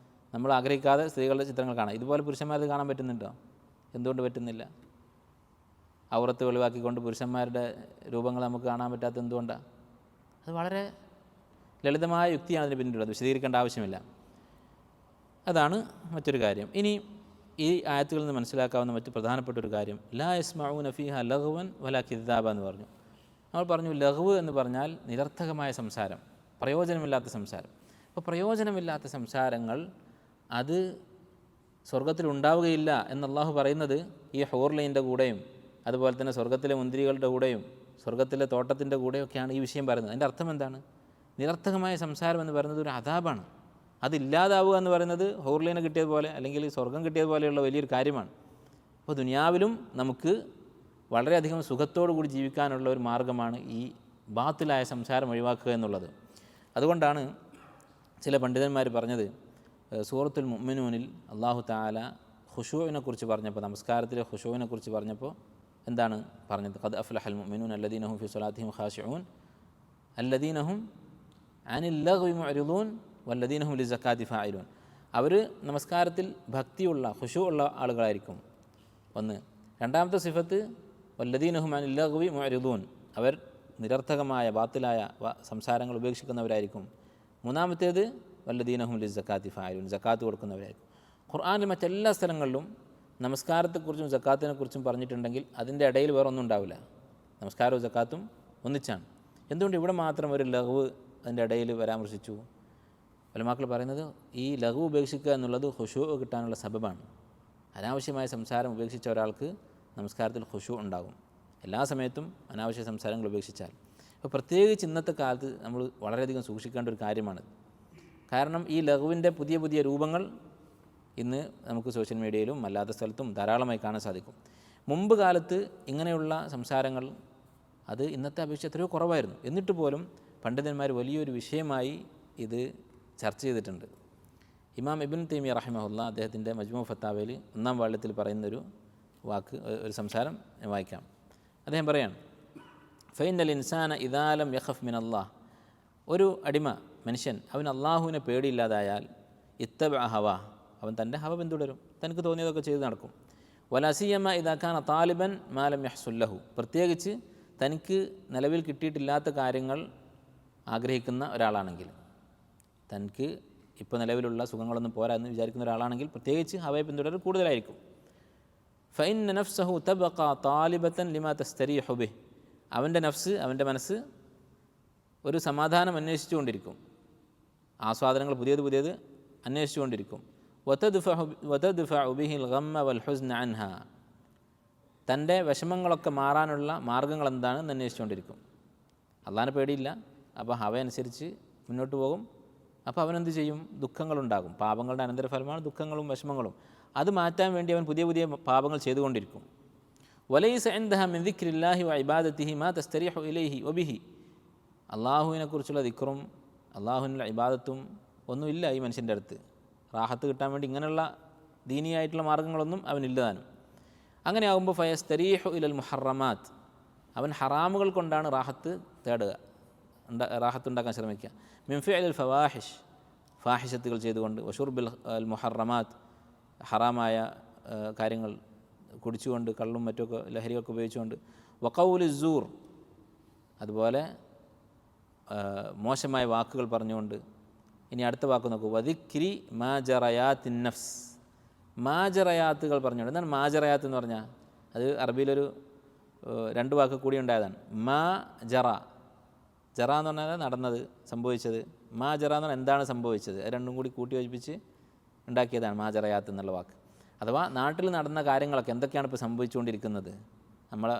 നമ്മൾ ആഗ്രഹിക്കാതെ സ്ത്രീകളുടെ ചിത്രങ്ങൾ കാണാം. ഇതുപോലെ പുരുഷന്മാരത് കാണാൻ പറ്റുന്നുണ്ടോ? എന്തുകൊണ്ട് പറ്റുന്നില്ല? ഔറത്ത് വെളിവാക്കിക്കൊണ്ട് പുരുഷന്മാരുടെ രൂപങ്ങൾ നമുക്ക് കാണാൻ പറ്റാത്തത് എന്തുകൊണ്ടാണ്? അത് വളരെ ലളിതമായ യുക്തിയാണ് അതിന് പിന്നിലുള്ളത്, വിശദീകരിക്കേണ്ട ആവശ്യമില്ല. അതാണ് മറ്റൊരു കാര്യം. ഇനി ഈ ആയത്തുകളിൽ നിന്ന് മനസ്സിലാക്കാവുന്ന മറ്റ് പ്രധാനപ്പെട്ട ഒരു കാര്യം, ലാ യസ്മഊന ഫീഹാ ലഗ്വൻ വലാ കിദ്ദാബ എന്ന് പറഞ്ഞു. നമ്മൾ പറഞ്ഞു ലഗ്വ് എന്ന് പറഞ്ഞാൽ നിരർത്ഥകമായ സംസാരം, പ്രയോജനമില്ലാത്ത സംസാരം. അപ്പോൾ പ്രയോജനമില്ലാത്ത സംസാരങ്ങൾ അത് സ്വർഗത്തിലുണ്ടാവുകയില്ല എന്ന് അല്ലാഹു പറയുന്നത് ഈ ഹൂർലൈൻ്റെ കൂടെയും അതുപോലെ തന്നെ സ്വർഗത്തിലെ മുന്തിരികളുടെ കൂടെയും സ്വർഗത്തിലെ തോട്ടത്തിൻ്റെ കൂടെയൊക്കെയാണ് ഈ വിഷയം പറയുന്നത്. അതിൻ്റെ അർത്ഥം എന്താണ്? നിരർത്ഥകമായ സംസാരം എന്ന് പറയുന്നത് ഒരു അദാബാണ്. അതില്ലാതാവുക എന്ന് പറയുന്നത് ഹൂർലീനെ കിട്ടിയതുപോലെ അല്ലെങ്കിൽ സ്വർഗം കിട്ടിയതുപോലെയുള്ള വലിയൊരു കാര്യമാണ്. അപ്പോൾ ദുനിയാവിലും നമുക്ക് വളരെയധികം സുഖത്തോടു കൂടി ജീവിക്കാനുള്ള ഒരു മാർഗ്ഗമാണ് ഈ ബാത്തിലായ സംസാരം ഒഴിവാക്കുക എന്നുള്ളത്. അതുകൊണ്ടാണ് ചില പണ്ഡിതന്മാർ പറഞ്ഞത്, സൂറത്തുൽ മുഅ്മിനൂനിൽ അല്ലാഹു തആല ഖുശൂഇനെ കുറിച്ച് പറഞ്ഞപ്പോൾ, നമസ്കാരത്തിലെ ഖുശൂഇനെ കുറിച്ച് പറഞ്ഞപ്പോൾ എന്താണ് പറഞ്ഞത്? ഖദ് അഫ്ലഹൽ മുഅ്മിനൂൻ അല്ലദീന ഹും ഫീ സ്വലാത്തിഹിം ഖാശിഊൻ അല്ലദീന ഹും അനിൽ ലഗ്വി മുഅ്രിദൂൻ വല്ലദീന ഹും ലിസക്കാത്തി ഫാഇലൂൻ. അവർ നമസ്കാരത്തിൽ ഭക്തിയുള്ള ഖുശൂ ഉള്ള ആളുകളായിരിക്കും. ഒന്ന്. രണ്ടാമത്തെ സിഫത്ത് വല്ലദീന ഹും അനിൽ ലഗ്വി മുഅ്രിദൂൻ, അവർ നിരർത്ഥകമായ ബാത്തിലായ സംസാരങ്ങൾ ഉപേക്ഷിക്കുന്നവരായിരിക്കും. മൂന്നാമത്തേത് വല്ലദീന ഹും ലിസക്കാത്തി ഫാഇലൂൻ, സക്കാത്ത് കൊടുക്കുന്നവരായിരിക്കും. ഖുർആനിൽ മറ്റെല്ലാ സ്ഥലങ്ങളിലും നമസ്കാരത്തെക്കുറിച്ചും സക്കാത്തിനെക്കുറിച്ചും പറഞ്ഞിട്ടുണ്ടെങ്കിൽ അതിൻ്റെ ഇടയിൽ വേറെ ഒന്നും ഉണ്ടാവില്ല. നമസ്കാരവും സക്കാത്തും ഒന്നിച്ചാണ്. എന്തുകൊണ്ട് ഇവിടെ മാത്രം ഒരു ലഘു അതിൻ്റെ ഇടയിൽ പരാമർശിച്ചു? ഉലമാക്കൾ പറയുന്നത് ഈ ലഘു ഉപേക്ഷിക്കുക എന്നുള്ളത് ഖുശൂ കിട്ടാനുള്ള സബബാണ്. അനാവശ്യമായ സംസാരം ഉപേക്ഷിച്ച ഒരാൾക്ക് നമസ്കാരത്തിൽ ഖുശൂ ഉണ്ടാകും. എല്ലാ സമയത്തും അനാവശ്യ സംസാരങ്ങൾ ഉപേക്ഷിച്ചാൽ. അപ്പോൾ പ്രത്യേകിച്ച് ഇന്നത്തെ കാലത്ത് നമ്മൾ വളരെയധികം സൂക്ഷിക്കേണ്ട ഒരു കാര്യമാണ്. കാരണം ഈ ലഘുവിൻ്റെ പുതിയ പുതിയ രൂപങ്ങൾ ഇന്ന് നമുക്ക് സോഷ്യൽ മീഡിയയിലും അല്ലാത്ത സ്ഥലത്തും ധാരാളമായി കാണാൻ സാധിക്കും. മുമ്പ് കാലത്ത് ഇങ്ങനെയുള്ള സംസാരങ്ങൾ അത് ഇന്നത്തെ അപേക്ഷിച്ച് എത്രയോ കുറവായിരുന്നു. എന്നിട്ട് പോലും പണ്ഡിതന്മാർ വലിയൊരു വിഷയമായി ഇത് ചർച്ച ചെയ്തിട്ടുണ്ട്. ഇമാം ഇബ്നു തൈമിയ്യ റഹിമഹുല്ലാ അദ്ദേഹത്തിൻ്റെ മജ്മൂ ഫത്താവയിൽ 1-ാം വാള്യത്തിൽ പറയുന്നൊരു വാക്ക്, ഒരു സംസാരം ഞാൻ വായിക്കാം. അദ്ദേഹം പറയാണ്, ഫൈനൽ ഇൻസാന ഇദാലം യഖഫ് മിൻ അല്ലാഹ്, ഒരു അടിമ മനുഷ്യൻ അവൻ അള്ളാഹുവിനെ പേടിയില്ലാതായാൽ ഇത്തബഅ ഹവാ, അവൻ തൻ്റെ ഹവ പിന്തുടരും, തനിക്ക് തോന്നിയതൊക്കെ ചെയ്ത് നടക്കും. വലസിയമ്മ ഇദാഖാന താലിബൻ മാലം യഹ്സുല്ലഹു, പ്രത്യേകിച്ച് തനിക്ക് നിലവിൽ കിട്ടിയിട്ടില്ലാത്ത കാര്യങ്ങൾ ആഗ്രഹിക്കുന്ന ഒരാളാണെങ്കിൽ, തനിക്ക് ഇപ്പോൾ നിലവിലുള്ള സുഖങ്ങളൊന്നും പോരാ എന്ന് വിചാരിക്കുന്ന ഒരാളാണെങ്കിൽ പ്രത്യേകിച്ച് ഹവയെ പിന്തുടരൽ കൂടുതലായിരിക്കും. ഫൈന്ന നഫ്സഹു തബഖ താലിബത്തൻ ലിമാ തസ്തരീഹു ബിഹ്, അവൻ്റെ നഫ്സ്, അവൻ്റെ മനസ്സ് ഒരു സമാധാനം അന്വേഷിച്ചുകൊണ്ടിരിക്കും, ആസ്വാദനങ്ങൾ പുതിയത് അന്വേഷിച്ചുകൊണ്ടിരിക്കും. വതദ്ഫഉ ബിഹിൽ ഗമ്മ വൽ ഹുസ്ന അൻഹ, തൻ്റെ വിഷമങ്ങളൊക്കെ മാറാനുള്ള മാർഗ്ഗങ്ങൾ എന്താണെന്ന് അന്വേഷിച്ചുകൊണ്ടിരിക്കും. അള്ളാഹിനെ പേടിയില്ല, അപ്പോൾ ഹവ അനുസരിച്ച് മുന്നോട്ട് പോകും. അപ്പോൾ അവനെന്ത് ചെയ്യും? ദുഃഖങ്ങളുണ്ടാകും. പാപങ്ങളുടെ അനന്തരഫലമാണ് ദുഃഖങ്ങളും വിഷമങ്ങളും. അത് മാറ്റാൻ വേണ്ടി അവൻ പുതിയ പുതിയ പാപങ്ങൾ ചെയ്തുകൊണ്ടിരിക്കും. വലൈസ ഇൻദഹ മിൻ ദിക്രില്ലാഹി വ ഇബാദത്തിഹി മാ തസ്തരീഹു ഇലൈഹി വബിഹി, അള്ളാഹുവിനെക്കുറിച്ചുള്ള ദിക്റും അള്ളാഹുവിനുള്ള ഇബാദത്തും ഒന്നുമില്ല ഈ മനുഷ്യൻ്റെ അടുത്ത്. റാഹത്ത് കിട്ടാൻ വേണ്ടി ഇങ്ങനെയുള്ള ദീനിയായിട്ടുള്ള മാർഗ്ഗങ്ങളൊന്നും അവനില്ലതാനും. അങ്ങനെ ആകുമ്പോൾ ഫയസ്തരീഹു ഇലൽ മുഹറമാത്ത്, അവൻ ഹറാമുകൾ കൊണ്ടാണ് റാഹത്ത് തേടുക, റാഹത്ത് ഉണ്ടാക്കാൻ ശ്രമിക്കുക. മിൻ ഫിഅലിൽ ഫവാഹിഷ്, ഫാഹിഷത്തുകൾ ചെയ്തുകൊണ്ട്, വഷുർബിൽ അൽ മുഹറമാത്ത്, ഹറാമായ കാര്യങ്ങൾ കുടിച്ചുകൊണ്ട്, കള്ളും മറ്റുമൊക്കെ ലഹരിയൊക്കെ ഉപയോഗിച്ചുകൊണ്ട്, വഖൗലി സൂർ, അതുപോലെ മോശമായ വാക്കുകൾ പറഞ്ഞുകൊണ്ട്. ഇനി അടുത്ത വാക്ക് നോക്കൂ, വദിക്രി മാജറയാത്തിൻ നഫ്സ്, മാജറയാത്തുകൾ പറഞ്ഞുകൊണ്ട്. എന്താണ് മാജറയാത്ത് എന്ന് പറഞ്ഞാൽ? അത് അറബിയിലൊരു 2 വാക്ക് കൂടി ഉണ്ടായതാണ്. മാ ജറ, ജറ എന്ന് പറഞ്ഞാൽ നടന്നത്, സംഭവിച്ചത്. മാ ജറ എന്ന് പറഞ്ഞാൽ എന്താണ് സംഭവിച്ചത്, അത് രണ്ടും കൂടി കൂട്ടി യോജിപ്പിച്ച് ഉണ്ടാക്കിയതാണ് മാജറയാത്ത് എന്നുള്ള വാക്ക്. അഥവാ നാട്ടിൽ നടന്ന കാര്യങ്ങളൊക്കെ എന്തൊക്കെയാണ് ഇപ്പോൾ സംഭവിച്ചുകൊണ്ടിരിക്കുന്നത്, നമ്മളെ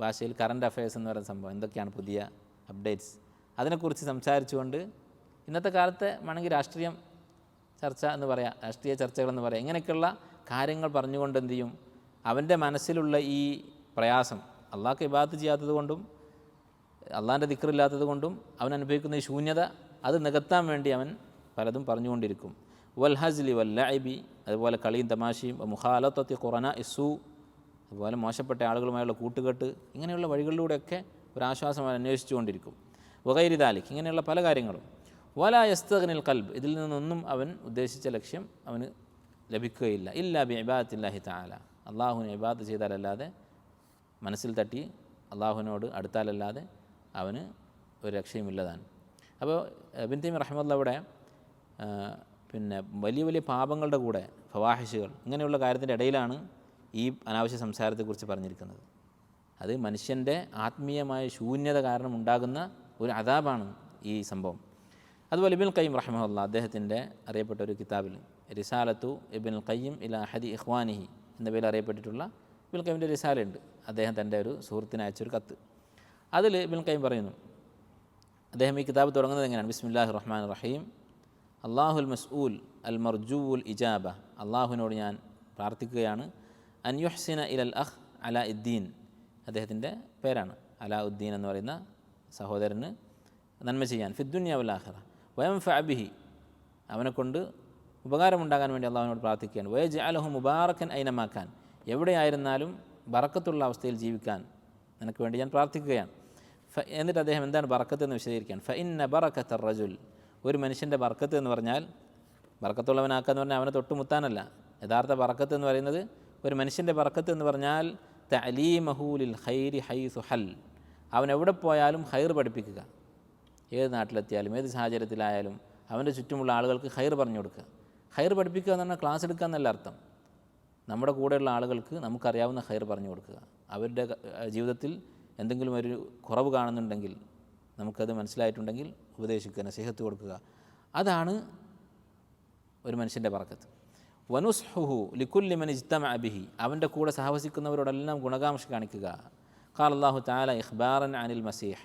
ഭാഷയിൽ കറണ്ട് അഫയേഴ്സ് എന്ന് പറയുന്ന സംഭവം, എന്തൊക്കെയാണ് പുതിയ അപ്ഡേറ്റ്സ്, അതിനെക്കുറിച്ച് സംസാരിച്ചുകൊണ്ട് ഇന്നത്തെ കാലത്തെ വേണമെങ്കിൽ രാഷ്ട്രീയം ചർച്ച എന്ന് പറയാം, രാഷ്ട്രീയ ചർച്ചകളെന്ന് പറയാം. ഇങ്ങനെയൊക്കെയുള്ള കാര്യങ്ങൾ പറഞ്ഞുകൊണ്ട് എന്ത് ചെയ്യും? അവൻ്റെ മനസ്സിലുള്ള ഈ പ്രയാസം, അള്ളാഹ്ക്ക് ഇബാദത്ത് ചെയ്യാത്തത് കൊണ്ടും അള്ളാഹിൻ്റെ ദിക്റില്ലാത്തത് കൊണ്ടും അവൻ അനുഭവിക്കുന്ന ഈ ശൂന്യത, അത് നികത്താൻ വേണ്ടി അവൻ പലതും പറഞ്ഞുകൊണ്ടിരിക്കും. വൽ ഹസ്ലി വൽ ലഅബി, അതുപോലെ കളിയും തമാശയും, മുഖാലത്തത്തി ഖുറന ഇസു, അതുപോലെ മോശപ്പെട്ട ആളുകളുമായുള്ള കൂട്ടുകെട്ട്, ഇങ്ങനെയുള്ള വഴികളിലൂടെയൊക്കെ ഒരാശ്വാസം അവൻ അന്വേഷിച്ചുകൊണ്ടിരിക്കും. വഗൈരി ദാലിക്, ഇങ്ങനെയുള്ള പല കാര്യങ്ങളും. വലാ യസ്തഗ്നിൽ ഖൽബ്, ഇതിൽ നിന്നൊന്നും അവൻ ഉദ്ദേശിച്ച ലക്ഷ്യം അവന് ലഭിക്കുകയില്ല. ഇല്ലാ ബി ഇബാദത്തില്ലാഹി തആല, അള്ളാഹുവിനെ ഇബാദത്ത് ചെയ്താലല്ലാതെ, മനസ്സിൽ തട്ടി അള്ളാഹുവിനോട് അടുത്താലല്ലാതെ അവന് ഒരു രക്ഷയുമില്ലതാണ്. അപ്പോൾ ഇബ്നു തൈമിയ്യ റഹിമഹുല്ലാഹ് ഇവിടെ പിന്നെ വലിയ വലിയ പാപങ്ങളുടെ കൂടെ ഫവാഹിഷുകൾ, ഇങ്ങനെയുള്ള കാര്യത്തിൻ്റെ ഇടയിലാണ് ഈ അനാവശ്യ സംസാരത്തെക്കുറിച്ച് പറഞ്ഞിരിക്കുന്നത്. അത് മനുഷ്യൻ്റെ ആത്മീയമായ ശൂന്യത കാരണം ഉണ്ടാകുന്ന ഒരു അദാബാണ് ഈ സംഭവം. അതുപോലെ ഇബ്നുൽ ഖയ്യിം റഹിമഹുല്ലാഹ് അദ്ദേഹത്തിൻ്റെ അറിയപ്പെട്ട ഒരു കിതാബിൽ റിസാലത്തു ഇബ്നുൽ ഖയ്യിം ഇലാ അഹദി ഇഖ്വാനിഹി എന്ന പേരിൽ അറിയപ്പെട്ടിട്ടുള്ള ഇബ്നുൽ ഖയ്യിമിൻ്റെ റിസാലയുണ്ട്. അദ്ദേഹം തൻ്റെ ഒരു സുഹൃത്തിന് അയച്ചൊരു കത്ത്. അതിൽ ഇബ്നുൽ ഖയ്യിം പറയുന്നു, അദ്ദേഹം ഈ കിതാബ് തുടങ്ങുന്നത് എങ്ങനെയാണ്? ബിസ്മില്ലാഹിർ റഹ്മാനിർ റഹീം, അള്ളാഹുൽ മസ്ഊൽ അൽ മർജൂൽ ഇജാബ, അള്ളാഹുവിനോട് ഞാൻ പ്രാർത്ഥിക്കുകയാണ്. അൻ യുഹ്സിന ഇലൽ അഖ് അലാ ഉദ്ദീൻ, അദ്ദേഹത്തിൻ്റെ പേരാണ്, അലാ ഉദ്ദീൻ എന്ന് പറയുന്ന സഹോദരന് നന്മ ചെയ്യാൻ, ഫിദ്ദുനിയ വൽ ആഖിറ, വയൻഫഅ ബിഹി, അവനെക്കൊണ്ട് ഉപകാരമുണ്ടാകാൻ വേണ്ടി അള്ളാഹുവിനോട് പ്രാർത്ഥിക്കുകയാണ്. വയജ്അലഹു മുബാറക്കൻ ഐനമാക്കാൻ, എവിടെയായിരുന്നാലും ബറക്കത്തുള്ള അവസ്ഥയിൽ ജീവിക്കാൻ നിനക്ക് വേണ്ടി ഞാൻ പ്രാർത്ഥിക്കുകയാണ്. എന്നിട്ട് അദ്ദേഹം എന്താണ് ബറക്കത്ത് എന്ന് വിശദീകരിക്കുകയാണ്. ഫഇന്ന ബറക്കത്ത റജുൽ, ഒരു മനുഷ്യൻ്റെ ബറക്കത്ത് എന്ന് പറഞ്ഞാൽ, ബറക്കത്തുള്ളവനാക്കുക എന്ന് പറഞ്ഞാൽ അവനെ തൊട്ടുമുത്താനല്ല. യഥാർത്ഥ ബറക്കത്ത് എന്ന് പറയുന്നത്, ഒരു മനുഷ്യൻ്റെ ബറക്കത്ത് എന്ന് പറഞ്ഞാൽ തഅലീമഹു ലിൽ ഖൈരി ഹൈസു ഹൽ, അവൻ എവിടെ പോയാലും ഖൈർ പഠിപ്പിക്കുക. ഏത് നാട്ടിലെത്തിയാലും ഏത് സാഹചര്യത്തിലായാലും അവൻ്റെ ചുറ്റുമുള്ള ആളുകൾക്ക് ഖൈർ പറഞ്ഞു കൊടുക്കുക. ഖൈർ പഠിപ്പിക്കുക എന്ന് പറഞ്ഞാൽ ക്ലാസ് എടുക്കുക എന്നല്ല അർത്ഥം. നമ്മുടെ കൂടെയുള്ള ആളുകൾക്ക് നമുക്കറിയാവുന്ന ഖൈർ പറഞ്ഞു കൊടുക്കുക. അവരുടെ ജീവിതത്തിൽ എന്തെങ്കിലും ഒരു കുറവ് കാണുന്നുണ്ടെങ്കിൽ, നമുക്കത് മനസ്സിലായിട്ടുണ്ടെങ്കിൽ ഉപദേശിക്കുക, നസീഹത്ത് കൊടുക്കുക. അതാണ് ഒരു മനുഷ്യൻ്റെ ബറക്കത്ത്. വനുസ്ഹുഹു ലിക്കുല്ലി മൻ ഇജ്തമഅ ബിഹി, അവൻ്റെ കൂടെ സഹവസിക്കുന്നവരോടെല്ലാം ഗുണകാംക്ഷ കാണിക്കുക. ഖാല അല്ലാഹു തആല ഇഖ്ബാറൻ അനിൽ മസീഹ്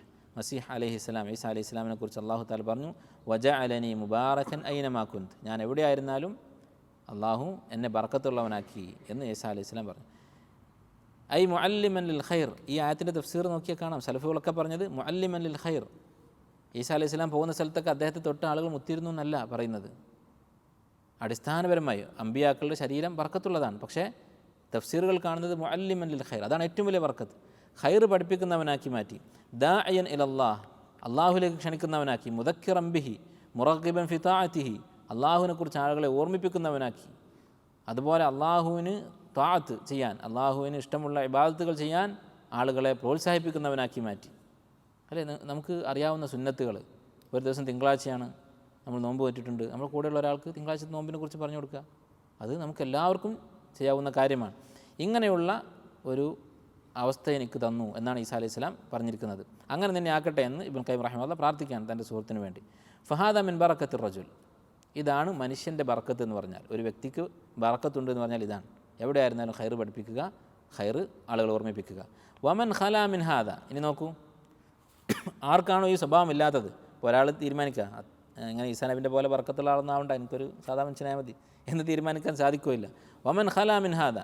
അലൈഹിസ്സലാം, ഈസാ അലൈഹിസ്സലാമിനെ കുറിച്ച് അല്ലാഹു തആല പറഞ്ഞു, വജഅലനി മുബാറകൻ ഐനമാ കുന്ത്, ഞാൻ എവിടെയായിരുന്നാലും അള്ളാഹു എന്നെ ബർക്കത്തുള്ളവനാക്കി എന്ന് ഈസാ അലൈഹിസ്സലാം പറഞ്ഞു. ഐ മുഅല്ലിമൻ ലിൽ ഖൈർ, ഈ ആയത്തിൻ്റെ തഫ്സീർ നോക്കിയാൽ കാണാം സലഫുകളൊക്കെ പറഞ്ഞത് മുഅല്ലിമൻ ലിൽ ഖൈർ. ഈസാ അലൈഹിസ്സലാം പോകുന്ന സ്ഥലത്തൊക്കെ അദ്ദേഹത്തെ തൊട്ട് ആളുകൾ മുത്തിരുന്നു എന്നല്ല പറയുന്നത്. അടിസ്ഥാനപരമായി അമ്പിയാക്കളുടെ ശരീരം ബർക്കത്തുള്ളതാണ്. പക്ഷേ തഫ്സീറുകൾ കാണുന്നത് മുഅല്ലിമൻ ലിൽ ഖൈർ, അതാണ് ഏറ്റവും വലിയ ബർക്കത്ത്. ഖൈർ പഠിപ്പിക്കുന്നവനാക്കി മാറ്റി. ദാഇയൻ ഇലല്ലാഹ്, അള്ളാഹുലേക്ക് ക്ഷണിക്കുന്നവനാക്കി. മുദക്കിറൻ ബിഹി മുറഗ്ഗിബൻ ഫി താഅത്തിഹി, അള്ളാഹുവിനെക്കുറിച്ച് ആളുകളെ ഓർമ്മിപ്പിക്കുന്നവനാക്കി. അതുപോലെ അള്ളാഹുവിന് താഅത്ത് ചെയ്യാൻ, അള്ളാഹുവിന് ഇഷ്ടമുള്ള ഇബാദത്തുകൾ ചെയ്യാൻ ആളുകളെ പ്രോത്സാഹിപ്പിക്കുന്നവനാക്കി മാറ്റി. അല്ലേ, നമുക്ക് അറിയാവുന്ന സുന്നത്തുകൾ, ഒരു ദിവസം തിങ്കളാഴ്ചയാണ്, നമ്മൾ നോമ്പ് പറ്റിയിട്ടുണ്ട്, നമ്മൾ കൂടെയുള്ള ഒരാൾക്ക് തിങ്കളാഴ്ച നോമ്പിനെ കുറിച്ച് പറഞ്ഞു കൊടുക്കുക. അത് നമുക്ക് എല്ലാവർക്കും ചെയ്യാവുന്ന കാര്യമാണ്. ഇങ്ങനെയുള്ള ഒരു അവസ്ഥ എനിക്ക് തന്നു എന്നാണ് ഈസാ അലൈഹി സ്വലാം പറഞ്ഞിരിക്കുന്നത്. അങ്ങനെ തന്നെ ആക്കട്ടെ എന്ന് ഇബ്നു ഖയ്യിം റഹിമഹുല്ലാഹ് പ്രാർത്ഥിക്കുകയാണ് തൻ്റെ സുഹൃത്തിന് വേണ്ടി. ഫഹാദ മിൻ ബറക്കത്തിർ റജുൽ, ഇതാണ് മനുഷ്യൻ്റെ ബറക്കത്ത് എന്ന് പറഞ്ഞാൽ. ഒരു വ്യക്തിക്ക് ബറക്കത്തുണ്ട് എന്ന് പറഞ്ഞാൽ ഇതാണ്. എവിടെയായിരുന്നാലും ഖൈർ പഠിപ്പിക്കുക, ഖൈർ ആളുകൾ ഓർമ്മിപ്പിക്കുക. വമൻ ഖലാ മിൻ ഹാദ, ഇനി നോക്കൂ, ആർക്കാണോ ഈ സ്വഭാവം ഇല്ലാത്തത്, ഒരാൾ തീരുമാനിക്കുക ഇങ്ങനെ ഈസാ നബിൻ്റെ പോലെ ബറക്കത്തുള്ള ആളൊന്നാവണ്ട, എനിക്കൊരു സാധാ മനുഷ്യനായ മതി എന്ന് തീരുമാനിക്കാൻ സാധിക്കുകയില്ല. വമൻ ഖലാ മിൻ ഹാദ,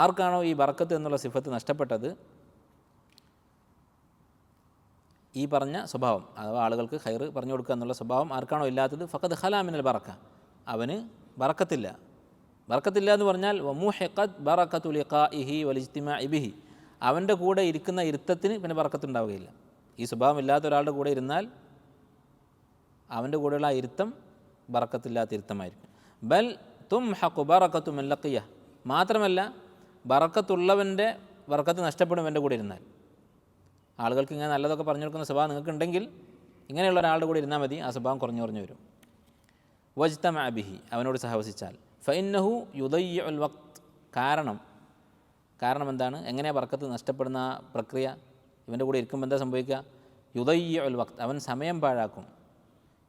ആർക്കാണോ ഈ ബറക്കത്ത് എന്നുള്ള സിഫത്ത് നഷ്ടപ്പെട്ടത്, ഈ പറഞ്ഞ സ്വഭാവം അഥവാ ആളുകൾക്ക് ഖൈർ പറഞ്ഞു കൊടുക്കുക എന്നുള്ള സ്വഭാവം ആർക്കാണോ ഇല്ലാത്തത്, ഫഖദ് ഖലാ മിനൽ ബറക്ക, അവന് ബറക്കത്തില്ല. ബറക്കത്തില്ല എന്ന് പറഞ്ഞാൽ വമുഹിഖത് ബറക്കത്തു ലിഖാഇഹി വലിജ്തിമാഇ ബിഹി, അവൻ്റെ കൂടെ ഇരിക്കുന്ന ഇരുത്തത്തിന് പിന്നെ ബറക്കത്തുണ്ടാവുകയില്ല. ഈ സ്വഭാവം ഇല്ലാത്ത ഒരാളുടെ കൂടെ ഇരുന്നാൽ അവൻ്റെ കൂടെയുള്ള ആ ഇരുത്തം ബറക്കത്തില്ലാത്ത ഇരുത്തമായിരിക്കും. ബൽ തുംഹഖു ബറക്കത്തു മൻ ലഖിയ, മാത്രമല്ല ബറക്കത്തുള്ളവൻ്റെ ബറക്കത്ത് നഷ്ടപ്പെടും എൻ്റെ കൂടെ ഇരുന്നാൽ. ആളുകൾക്ക് ഇങ്ങനെ നല്ലതൊക്കെ പറഞ്ഞു കൊടുക്കുന്ന സ്വഭാവം നിങ്ങൾക്കുണ്ടെങ്കിൽ ഇങ്ങനെയുള്ള ഒരാളുടെ കൂടെ ഇരുന്നാൽ മതി, ആ സ്വഭാവം കുറഞ്ഞു കുറഞ്ഞു വരും. വജ്തമഅ ബിഹി, അവനോട് സഹവസിച്ചാൽ. ഫഇന്നഹു യുദയ്യിഉൽ വഖ്ത്, കാരണം എന്താണ്, എങ്ങനെയാണ് ബറക്കത്ത് നഷ്ടപ്പെടുന്ന ആ പ്രക്രിയ? ഇവൻ്റെ കൂടെ ഇരിക്കുമ്പോൾ എന്താ സംഭവിക്കുക? യുദയ്യിഉൽ വഖ്ത്, അവൻ സമയം പാഴാക്കും.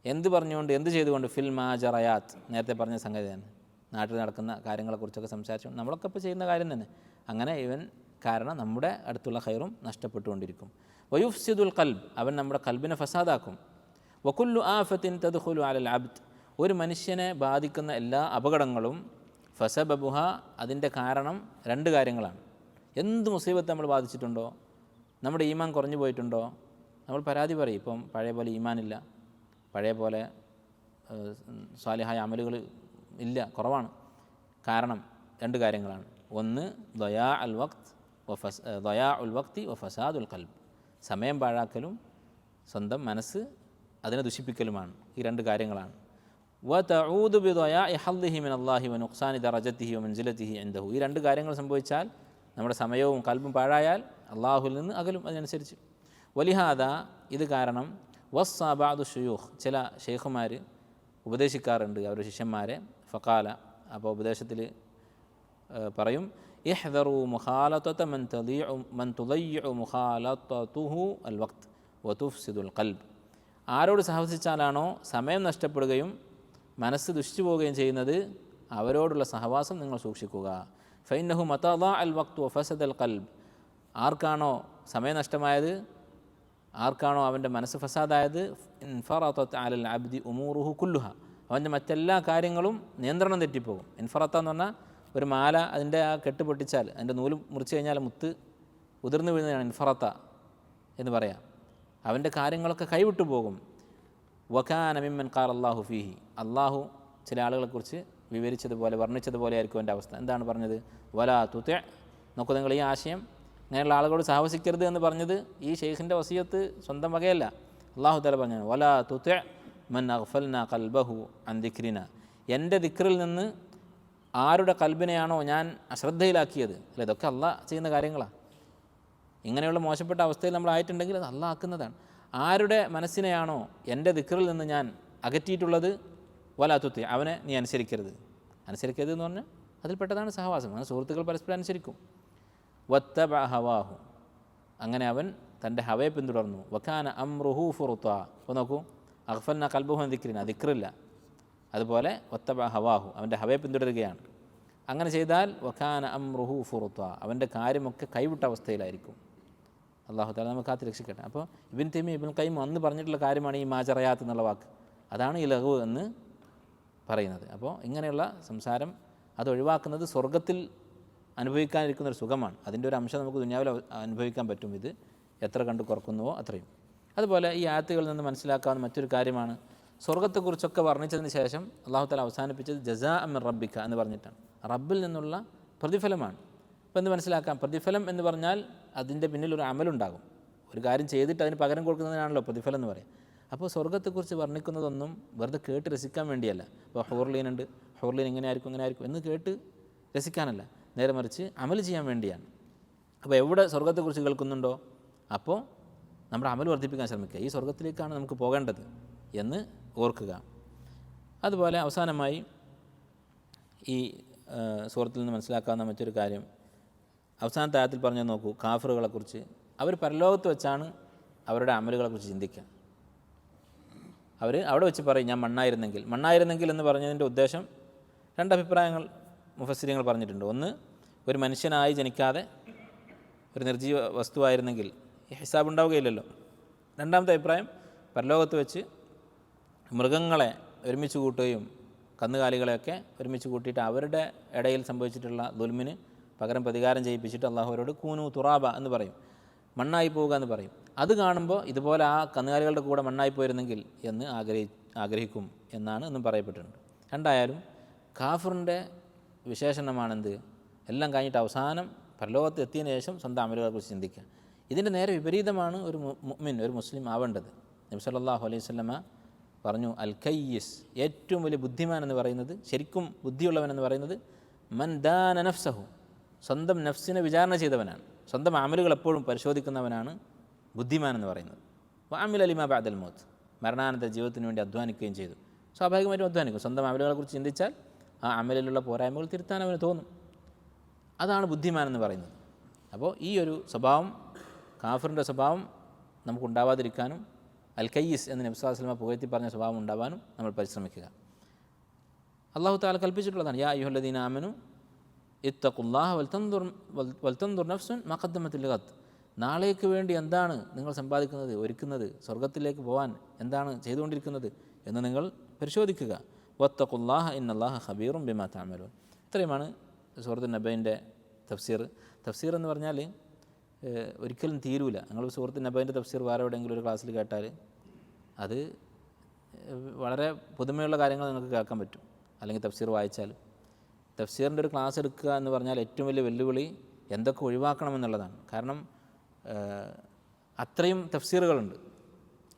എന്ത് പറഞ്ഞുകൊണ്ട്, എന്ത് ചെയ്തുകൊണ്ട്? ഫിൽ മാജറയാത്ത്, നേരത്തെ പറഞ്ഞ സംഗതി തന്നെ, നാട്ടിൽ നടക്കുന്ന കാര്യങ്ങളെക്കുറിച്ചൊക്കെ സംസാരിച്ചു, നമ്മളൊക്കെ ഇപ്പോൾ ചെയ്യുന്ന കാര്യം തന്നെ. അങ്ങനെ ഇവൻ കാരണം നമ്മുടെ അടുത്തുള്ള ഖൈറും നഷ്ടപ്പെട്ടുകൊണ്ടിരിക്കും. വയുഫ്സിദുൽ ഖൽബ്, അവൻ നമ്മുടെ ഖൽബിനെ ഫസാദാക്കും. വകുല്ലു ആഫത്തിൻ തദ്ഖുലു അലൽ അബ്ദ്, ഒരു മനുഷ്യനെ ബാധിക്കുന്ന എല്ലാ അപകടങ്ങളും ഫസബബുഹ, അതിൻ്റെ കാരണം രണ്ട് കാര്യങ്ങളാണ്. എന്ത് മുസീബത്ത് നമ്മൾ ബാധിച്ചിട്ടുണ്ടോ, നമ്മുടെ ഈമാൻ കുറഞ്ഞു പോയിട്ടുണ്ടോ, നമ്മൾ പരാതി പറയും, ഇപ്പം പഴയ പോലെ ഈമാനില്ല, പഴയ പോലെ സ്വാലിഹായ അമലുകൾ ഇല്ല, കുറവാണ്. കാരണം രണ്ട് കാര്യങ്ങളാണ്. ഒന്ന് ദയാ ഉൽ വഖ്തി വ ഫസാദുൽ ഖൽബ്, സമയം പാഴാക്കലും സ്വന്തം മനസ്സ് അതിനെ ദുഷിപ്പിക്കലുമാണ്. ഈ രണ്ട് കാര്യങ്ങളാണ്. വ തഊദു ബി ദയാഇ ഹദ്ദിഹി മിനല്ലാഹി വ നുഖ്സാനി ദറജതിഹി വ മൻസിലതിഹി ഇൻദഹു, ഈ രണ്ട് കാര്യങ്ങൾ സംഭവിച്ചാൽ, നമ്മുടെ സമയവും കൽബും പാഴായാൽ അള്ളാഹുവിൽ നിന്ന് അകലും. അതിനനുസരിച്ച് വലിഹാദ, ഇത് കാരണം വസ്സ ബഅദു ശുയൂഖ്, ചില ഷെയ്ഖുമാർ ഉപദേശിക്കാറുണ്ട് അവരുടെ ശിഷ്യന്മാരെ. ഫഖാല, അപ്പോൾ ഉപദേശത്തിൽ പറയും, ഇഹ്ദറു മുഖാലത്തത മൻ തുദയ്യിഉ മുഖാലത്തതുഹു അൽ വഖ്ത് വ തുഫ്സിദുൽ ഖൽബ്, ആരോട് സഹവസിച്ചാലാണോ സമയം നഷ്ടപ്പെടുകയും മനസ്സ് ദുഷിച്ചു പോവുകയും ചെയ്യുന്നത്, അവരോടുള്ള സഹവാസം നിങ്ങൾ സൂക്ഷിക്കുക. ഫഇന്നഹു മതാ അൽ വഖ്തു വ ഫസദൽ ഖൽബ്, ആർക്കാണോ സമയം നഷ്ടമായത്, ആർക്കാണോ അവൻ്റെ മനസ്സ് ഫസാദായത്, ഇൻഫറതത് അലൽ അബ്ദി ഉമൂറുഹു കുല്ലുഹ, അവൻ്റെ മറ്റെല്ലാ കാര്യങ്ങളും നിയന്ത്രണം തെറ്റിപ്പോകും. ഇൻഫറത്ത എന്ന് പറഞ്ഞാൽ ഒരു മാല അതിൻ്റെ ആ കെട്ട് പൊട്ടിച്ചാൽ അതിൻ്റെ നൂല് മുറിച്ച് കഴിഞ്ഞാൽ മുത്ത് ഉതിർന്നു വീഴുന്നതാണ് ഇൻഫറത്ത എന്ന് പറയാം. അവൻ്റെ കാര്യങ്ങളൊക്കെ കൈവിട്ടു പോകും. വകാന മിമ്മൻ ഖാല അല്ലാഹു ഫീഹി, അള്ളാഹു ചില ആളുകളെക്കുറിച്ച് വിവരിച്ചതുപോലെ വർണ്ണിച്ചതുപോലെ ആയിരിക്കും എൻ്റെ അവസ്ഥ. എന്താണ് പറഞ്ഞത്? വലാ തുതി', നോക്കൂ നിങ്ങൾ ഈ ആശയം, അങ്ങനെയുള്ള ആളുകളോട് സാഹസിക്കരുത് എന്ന് പറഞ്ഞത് ഈ ഷെയ്ഖിൻ്റെ വസിയത്ത് സ്വന്തം വകയല്ല. അള്ളാഹു തആല പറഞ്ഞു വലാ തുതി' മൻ അഗ്ഫൽനാ ഖൽബഹു അൻ ദിക്രിന, എൻ്റെ ദിക്റിൽ നിന്ന് ആരുടെ കൽബിനെയാണോ ഞാൻ അശ്രദ്ധയിലാക്കിയത്. അല്ല, ഇതൊക്കെ അള്ളാഹ് ചെയ്യുന്ന കാര്യങ്ങളാണ്. ഇങ്ങനെയുള്ള മോശപ്പെട്ട അവസ്ഥയിൽ നമ്മളായിട്ടുണ്ടെങ്കിൽ അത് അള്ളാഹ് ആക്കുന്നതാണ്. ആരുടെ മനസ്സിനെയാണോ എൻ്റെ ദിക്റിൽ നിന്ന് ഞാൻ അകറ്റിയിട്ടുള്ളത്, വലാ തുതി', അവനെ നീ അനുസരിക്കരുത്. അനുസരിക്കരുത് എന്ന് പറഞ്ഞാൽ അതിൽപ്പെട്ടതാണ് സഹവാസം. അങ്ങനെ സുഹൃത്തുക്കൾ പരസ്പരം അനുസരിക്കും. വത്തബഅ ഹവാഹു, അങ്ങനെ അവൻ തൻ്റെ ഹവയെ പിന്തുടർന്നു. വകാന അംറുഹു ഫുർത്താ, അപ്പോൾ നോക്കൂ, അഗ്ഫൽനാ ഖൽബഹു അൻ ദിക്രിന, ദിക്റില്ല. അതുപോലെ വത്തബഅ ഹവാഹു, അവൻ്റെ ഹവയെ പിന്തുടരുകയാണ്. അങ്ങനെ ചെയ്താൽ വകാന അംറുഹു ഫുർത്താ, അവൻ്റെ കാര്യമൊക്കെ കൈവിട്ട അവസ്ഥയിലായിരിക്കും. അല്ലാഹു തആല നമുക്ക് കാത്ത് രക്ഷിക്കട്ടെ. അപ്പോൾ ഇബ്നു തൈമിയ്യ ഇബ്നുൽ ഖയ്യിം അന്ന് പറഞ്ഞിട്ടുള്ള കാര്യമാണ് ഈ മാജറയാത്ത് എന്നുള്ള വാക്ക്. അതാണ് ഈ ലഗ്വ് എന്ന് പറയുന്നത്. അപ്പോൾ ഇങ്ങനെയുള്ള സംസാരം അത് ഒഴിവാക്കുന്നത് സ്വർഗത്തിൽ അനുഭവിക്കാനിരിക്കുന്നൊരു സുഖമാണ്. അതിൻ്റെ ഒരു അംശം നമുക്ക് ദുനിയാവിൽ അനുഭവിക്കാൻ പറ്റും. ഇത് എത്ര കണ്ട് കുറക്കുന്നുവോ അത്രയും. അതുപോലെ ഈ ആയത്തുകളിൽ നിന്ന് മനസ്സിലാക്കാവുന്ന മറ്റൊരു കാര്യമാണ്, സ്വർഗത്തെക്കുറിച്ചൊക്കെ വർണ്ണിച്ചതിന് ശേഷം അല്ലാഹു തആല അവസാനിപ്പിച്ചത് ജസാഅ മിൻ റബ്ബിക എന്ന് പറഞ്ഞിട്ടാണ്. റബ്ബിൽ നിന്നുള്ള പ്രതിഫലമാണ്. അപ്പോൾ എന്ത് മനസ്സിലാക്കാം? പ്രതിഫലം എന്ന് പറഞ്ഞാൽ അതിൻ്റെ പിന്നിൽ ഒരു അമലുണ്ടാകും. ഒരു കാര്യം ചെയ്തിട്ട് അതിന് പകരം കൊടുക്കുന്നതിനാണല്ലോ പ്രതിഫലം എന്ന് പറയും. അപ്പോൾ സ്വർഗത്തെക്കുറിച്ച് വർണ്ണിക്കുന്നതൊന്നും വെറുതെ കേട്ട് രസിക്കാൻ വേണ്ടിയല്ല. ഇപ്പോൾ ഹൂർലീനുണ്ട്, ഹൂർലീൻ ഇങ്ങനെ ആയിരിക്കും ഇങ്ങനെ ആയിരിക്കും എന്ന് കേട്ട് രസിക്കാനല്ല, നേരെ മറിച്ച് അമൽ ചെയ്യാൻ വേണ്ടിയാണ്. അപ്പോൾ എവിടെ സ്വർഗത്തെക്കുറിച്ച് കേൾക്കുന്നുണ്ടോ അപ്പോൾ നമ്മുടെ അമൽ വർദ്ധിപ്പിക്കാൻ ശ്രമിക്കുക. ഈ സ്വർഗത്തിലേക്കാണ് നമുക്ക് പോകേണ്ടത് എന്ന് ഓർക്കുക. അതുപോലെ അവസാനമായി ഈ സൂറത്തിൽ നിന്ന് മനസ്സിലാക്കാവുന്ന മറ്റൊരു കാര്യം, അവസാനത്തെ ആയത്തിൽ പറഞ്ഞാൽ നോക്കൂ, കാഫറുകളെക്കുറിച്ച് അവർ പരലോകത്ത് വെച്ചാണ് അവരുടെ അമലുകളെക്കുറിച്ച് ചിന്തിക്കുക. അവർ അവിടെ വെച്ച് പറയും ഞാൻ മണ്ണായിരുന്നെങ്കിൽ എന്ന് പറഞ്ഞതിൻ്റെ ഉദ്ദേശം രണ്ടഭിപ്രായങ്ങൾ മുഫസ്സിരിങ്ങൾ പറഞ്ഞിട്ടുണ്ട്. ഒന്ന്, ഒരു മനുഷ്യനായി ജനിക്കാതെ ഒരു നിർജീവ വസ്തുവായിരുന്നെങ്കിൽ ഈ ഹിസാബ് ഉണ്ടാവുകയില്ലല്ലോ. രണ്ടാമത്തെ അഭിപ്രായം, പരലോകത്ത് വെച്ച് മൃഗങ്ങളെ ഒരുമിച്ച് കൂട്ടുകയും കന്നുകാലികളെയൊക്കെ ഒരുമിച്ച് കൂട്ടിയിട്ട് അവരുടെ ഇടയിൽ സംഭവിച്ചിട്ടുള്ള ദുൽമിന് പകരം പ്രതികാരം ചെയ്യിപ്പിച്ചിട്ട് അള്ളാഹുവരോട് കൂനു തുറാബ എന്ന് പറയും, മണ്ണായി പോവുക എന്ന് പറയും. അത് കാണുമ്പോൾ ഇതുപോലെ ആ കന്നുകാലികളുടെ കൂടെ മണ്ണായി പോയിരുന്നെങ്കിൽ എന്ന് ആഗ്രഹിക്കും എന്നാണ് എന്നും പറയപ്പെട്ടിട്ടുണ്ട്. രണ്ടായാലും കാഫറിൻ്റെ വിശേഷണമാണെന്ത്, എല്ലാം കഴിഞ്ഞിട്ട് അവസാനം പരലോകത്ത് എത്തിയതിനു ശേഷം സ്വന്തം അമലുകളെക്കുറിച്ച് ചിന്തിക്കുക. ഇതിൻ്റെ നേരെ വിപരീതമാണ് ഒരു മുഅ്മിൻ, ഒരു മുസ്ലിം ആവേണ്ടത്. നബി സല്ലല്ലാഹു അലൈഹി വസല്ലമ പറഞ്ഞു, അൽ കയ്യിസ്, ഏറ്റവും വലിയ ബുദ്ധിമാൻ എന്ന് പറയുന്നത്, ശരിക്കും ബുദ്ധിയുള്ളവൻ എന്ന് പറയുന്നത്, മൻ ദാന നഫ്സഹു, സ്വന്തം നഫ്സിനെ വിചാരണ ചെയ്തവനാണ്, സ്വന്തം അമലുകൾ എപ്പോഴും പരിശോധിക്കുന്നവനാണ് ബുദ്ധിമാൻ എന്ന് പറയുന്നത്. വഅമില ലിമാ ബഅദൽ മൗത്ത്, മരണാനന്തര ജീവിതത്തിന് വേണ്ടി അധ്വാനിക്കുകയും ചെയ്തു. സ്വാഭാവികമായിട്ടും അധ്വാനിക്കും. സ്വന്തം അമലുകളെക്കുറിച്ച് ചിന്തിച്ചാൽ ആ അമലിലുള്ള പോരായ്മകൾ തിരുത്താൻ അവന് തോന്നും. അതാണ് ബുദ്ധിമാൻ എന്ന് പറയുന്നത്. അപ്പോൾ ഈ ഒരു സ്വഭാവം, കാഫിറിൻ്റെ സ്വഭാവം നമുക്കുണ്ടാവാതിരിക്കാനും അൽ കയ്യിസ് എന്ന് നബി സല്ലല്ലാഹു അലൈഹി വസല്ലം പുകഴ്ത്തി പറഞ്ഞ സ്വഭാവം ഉണ്ടാവാനും നമ്മൾ പരിശ്രമിക്കുക. അല്ലാഹു തആല കൽപ്പിച്ചിട്ടുള്ളതാണ്, യാ അയ്യുഹല്ലദീന ആമനു ഇത്തഖുല്ലാഹ വൽതൻദുർ നഫ്സുൻ മാ ഖദ്ദമത് ലിഗദ്, നാളേക്ക് വേണ്ടി എന്താണ് നിങ്ങൾ സമ്പാദിക്കുന്നത്, ഒരുക്കുന്നത്, സ്വർഗത്തിലേക്ക് പോകാൻ എന്താണ് ചെയ്തുകൊണ്ടിരിക്കുന്നത് എന്ന് നിങ്ങൾ പരിശോധിക്കുക. വത്തഖുല്ലാഹ ഇന്നല്ലാഹ ഖബീറും ബിമാ തഅമലൂൻ. ഇത്രയുമാണ് സൂറത്തുൻ നബയിൻ്റെ തഫ്സീർ എന്ന് പറഞ്ഞാൽ ഒരിക്കലും തീരൂല. നിങ്ങൾ സൂറത്തുൻ നബയിൻ്റെ തഫ്സീർ വേറെ എവിടെയെങ്കിലും ഒരു ക്ലാസ്സിൽ കേട്ടാൽ അത് വളരെ പുതുമയുള്ള കാര്യങ്ങൾ നിങ്ങൾക്ക് കേൾക്കാൻ പറ്റും. അല്ലെങ്കിൽ തഫ്സീർ വായിച്ചാൽ, തഫ്സീറിൻ്റെ ഒരു ക്ലാസ് എടുക്കുക എന്ന് പറഞ്ഞാൽ ഏറ്റവും വലിയ വെല്ലുവിളി എന്തൊക്കെ ഒഴിവാക്കണമെന്നുള്ളതാണ്. കാരണം അത്രയും തഫ്സീറുകളുണ്ട്.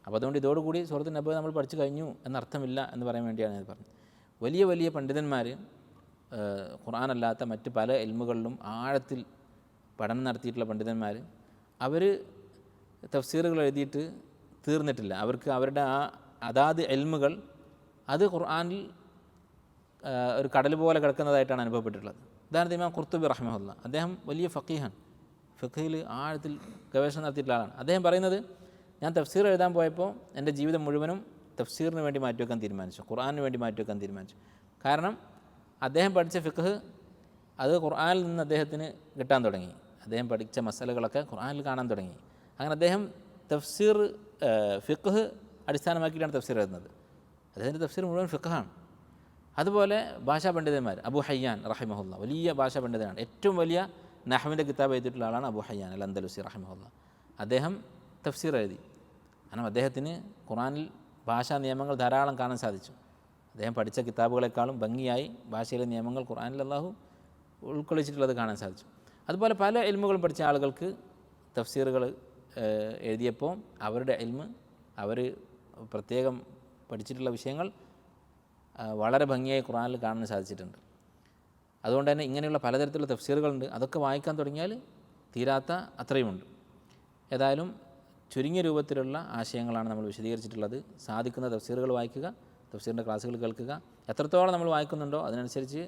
അപ്പോൾ അതുകൊണ്ട് ഇതോടുകൂടി സൂറത്തുൻ നബ നമ്മൾ പഠിച്ചു കഴിഞ്ഞു എന്നർത്ഥമില്ല എന്ന് പറയാൻ വേണ്ടിയാണ് ഞാൻ പറഞ്ഞത്. വലിയ വലിയ പണ്ഡിതന്മാർ ഖുർആനല്ലാത്ത മറ്റ് പല ഇൽമുകളിലും ആഴത്തിൽ പഠനം നടത്തിയിട്ടുള്ള പണ്ഡിതന്മാർ, അവർ തഫ്സീറുകൾ എഴുതിയിട്ട് തീർന്നിട്ടില്ല. അവർക്ക് അവരുടെ ആ അതാത് ഇൽമുകൾ അത് ഖുർആനിൽ ഒരു കടൽ പോലെ കിടക്കുന്നതായിട്ടാണ് അനുഭവപ്പെട്ടിട്ടുള്ളത്. ഉദാഹരണത്തിന് ഇമാം ഖുർത്തുബി റഹ്മഹുല്ല, അദ്ദേഹം വലിയ ഫഖീഹാണ്, ഫഖീൽ ആഴത്തിൽ ഗവേഷണം നടത്തിയിട്ടുള്ള ആളാണ്. അദ്ദേഹം പറയുന്നത്, ഞാൻ തഫ്സീർ എഴുതാൻ പോയപ്പോൾ എൻ്റെ ജീവിതം മുഴുവനും തഫ്സീറിന് വേണ്ടി മാറ്റിവെക്കാൻ തീരുമാനിച്ചു, ഖുർആനിന് വേണ്ടി മാറ്റിവെക്കാൻ തീരുമാനിച്ചു. കാരണം അദ്ദേഹം പഠിച്ച ഫിഖ് അത് ഖുർആനിൽ നിന്ന് അദ്ദേഹത്തിന് കിട്ടാൻ തുടങ്ങി. അദ്ദേഹം പഠിച്ച മസലകളൊക്കെ ഖുർആനിൽ കാണാൻ തുടങ്ങി. അങ്ങനെ അദ്ദേഹം തഫ്സീർ ഫിഖ് അടിസ്ഥാനമാക്കിയിട്ടാണ് തഫ്സീർ എഴുതുന്നത്. അദ്ദേഹത്തിൻ്റെ തഫ്സീർ മുഴുവൻ ഫിഖാണ്. അതുപോലെ ഭാഷാ പണ്ഡിതന്മാർ, അബു ഹയ്യാൻ റഹിമഹുല്ല വലിയ ഭാഷാ പണ്ഡിതനാണ്. ഏറ്റവും വലിയ നഹ്വിൻ്റെ കിതാബ് എഴുതിയിട്ടുള്ള ആളാണ് അബു ഹയ്യാൻ അൽ അന്ദലുസി റഹിമഹുല്ല. അദ്ദേഹം തഫ്സീർ എഴുതി. കാരണം അദ്ദേഹത്തിന് ഖുറാനിൽ ഭാഷാ നിയമങ്ങൾ ധാരാളം കാണാൻ സാധിച്ചു. അദ്ദേഹം പഠിച്ച കിതാബുകളെക്കാളും ഭംഗിയായി ഭാഷയിലെ നിയമങ്ങൾ ഖുറാനിൽ അല്ലാഹു ഉൾക്കൊള്ളിച്ചിട്ടുള്ളത് കാണാൻ സാധിച്ചു. അതുപോലെ പല ഇൽമുകളും പഠിച്ച ആളുകൾക്ക് തഫ്സീറുകൾ എഴുതിയപ്പോൾ അവരുടെ ഇൽമ്, അവർ പ്രത്യേകം പഠിച്ചിട്ടുള്ള വിഷയങ്ങൾ വളരെ ഭംഗിയായി ഖുറാനിൽ കാണാൻ സാധിച്ചിട്ടുണ്ട്. അതുകൊണ്ട് തന്നെ ഇങ്ങനെയുള്ള പലതരത്തിലുള്ള തഫ്സീറുകളുണ്ട്. അതൊക്കെ വായിക്കാൻ തുടങ്ങിയാൽ തീരാത്ത അത്രയുമുണ്ട്. ഏതായാലും ചുരുങ്ങിയ രൂപത്തിലുള്ള ആശയങ്ങളാണ് നമ്മൾ വിശദീകരിച്ചിട്ടുള്ളത്. സാധിക്കുന്ന തഫ്സീറുകൾ വായിക്കുക, തഫ്സീറിൻ്റെ ക്ലാസ്സുകൾ കേൾക്കുക. എത്രത്തോളം നമ്മൾ വായിക്കുന്നുണ്ടോ അതിനനുസരിച്ച്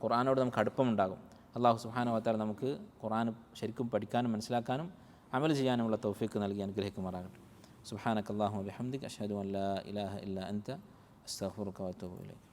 ഖുർആനോട് നമുക്ക് അടുപ്പമുണ്ടാകും. അല്ലാഹു സുബ്ഹാനഹു വ തആല നമുക്ക് ഖുർആൻ ശരിക്കും പഠിക്കാനും മനസ്സിലാക്കാനും അമൽ ചെയ്യാനുമുള്ള തൗഫീഖ് നൽകി അനുഗ്രഹിക്കുമാറാകട്ടെ. സുബ്ഹാനക അല്ലാഹുമ്മ വബിഹംദിക അഷ്ഹദു അൻ ലാ ഇലാഹ ഇല്ലാ അൻത അസ്തഗ്ഫിറുക വഅതൂബു ഇലൈക്.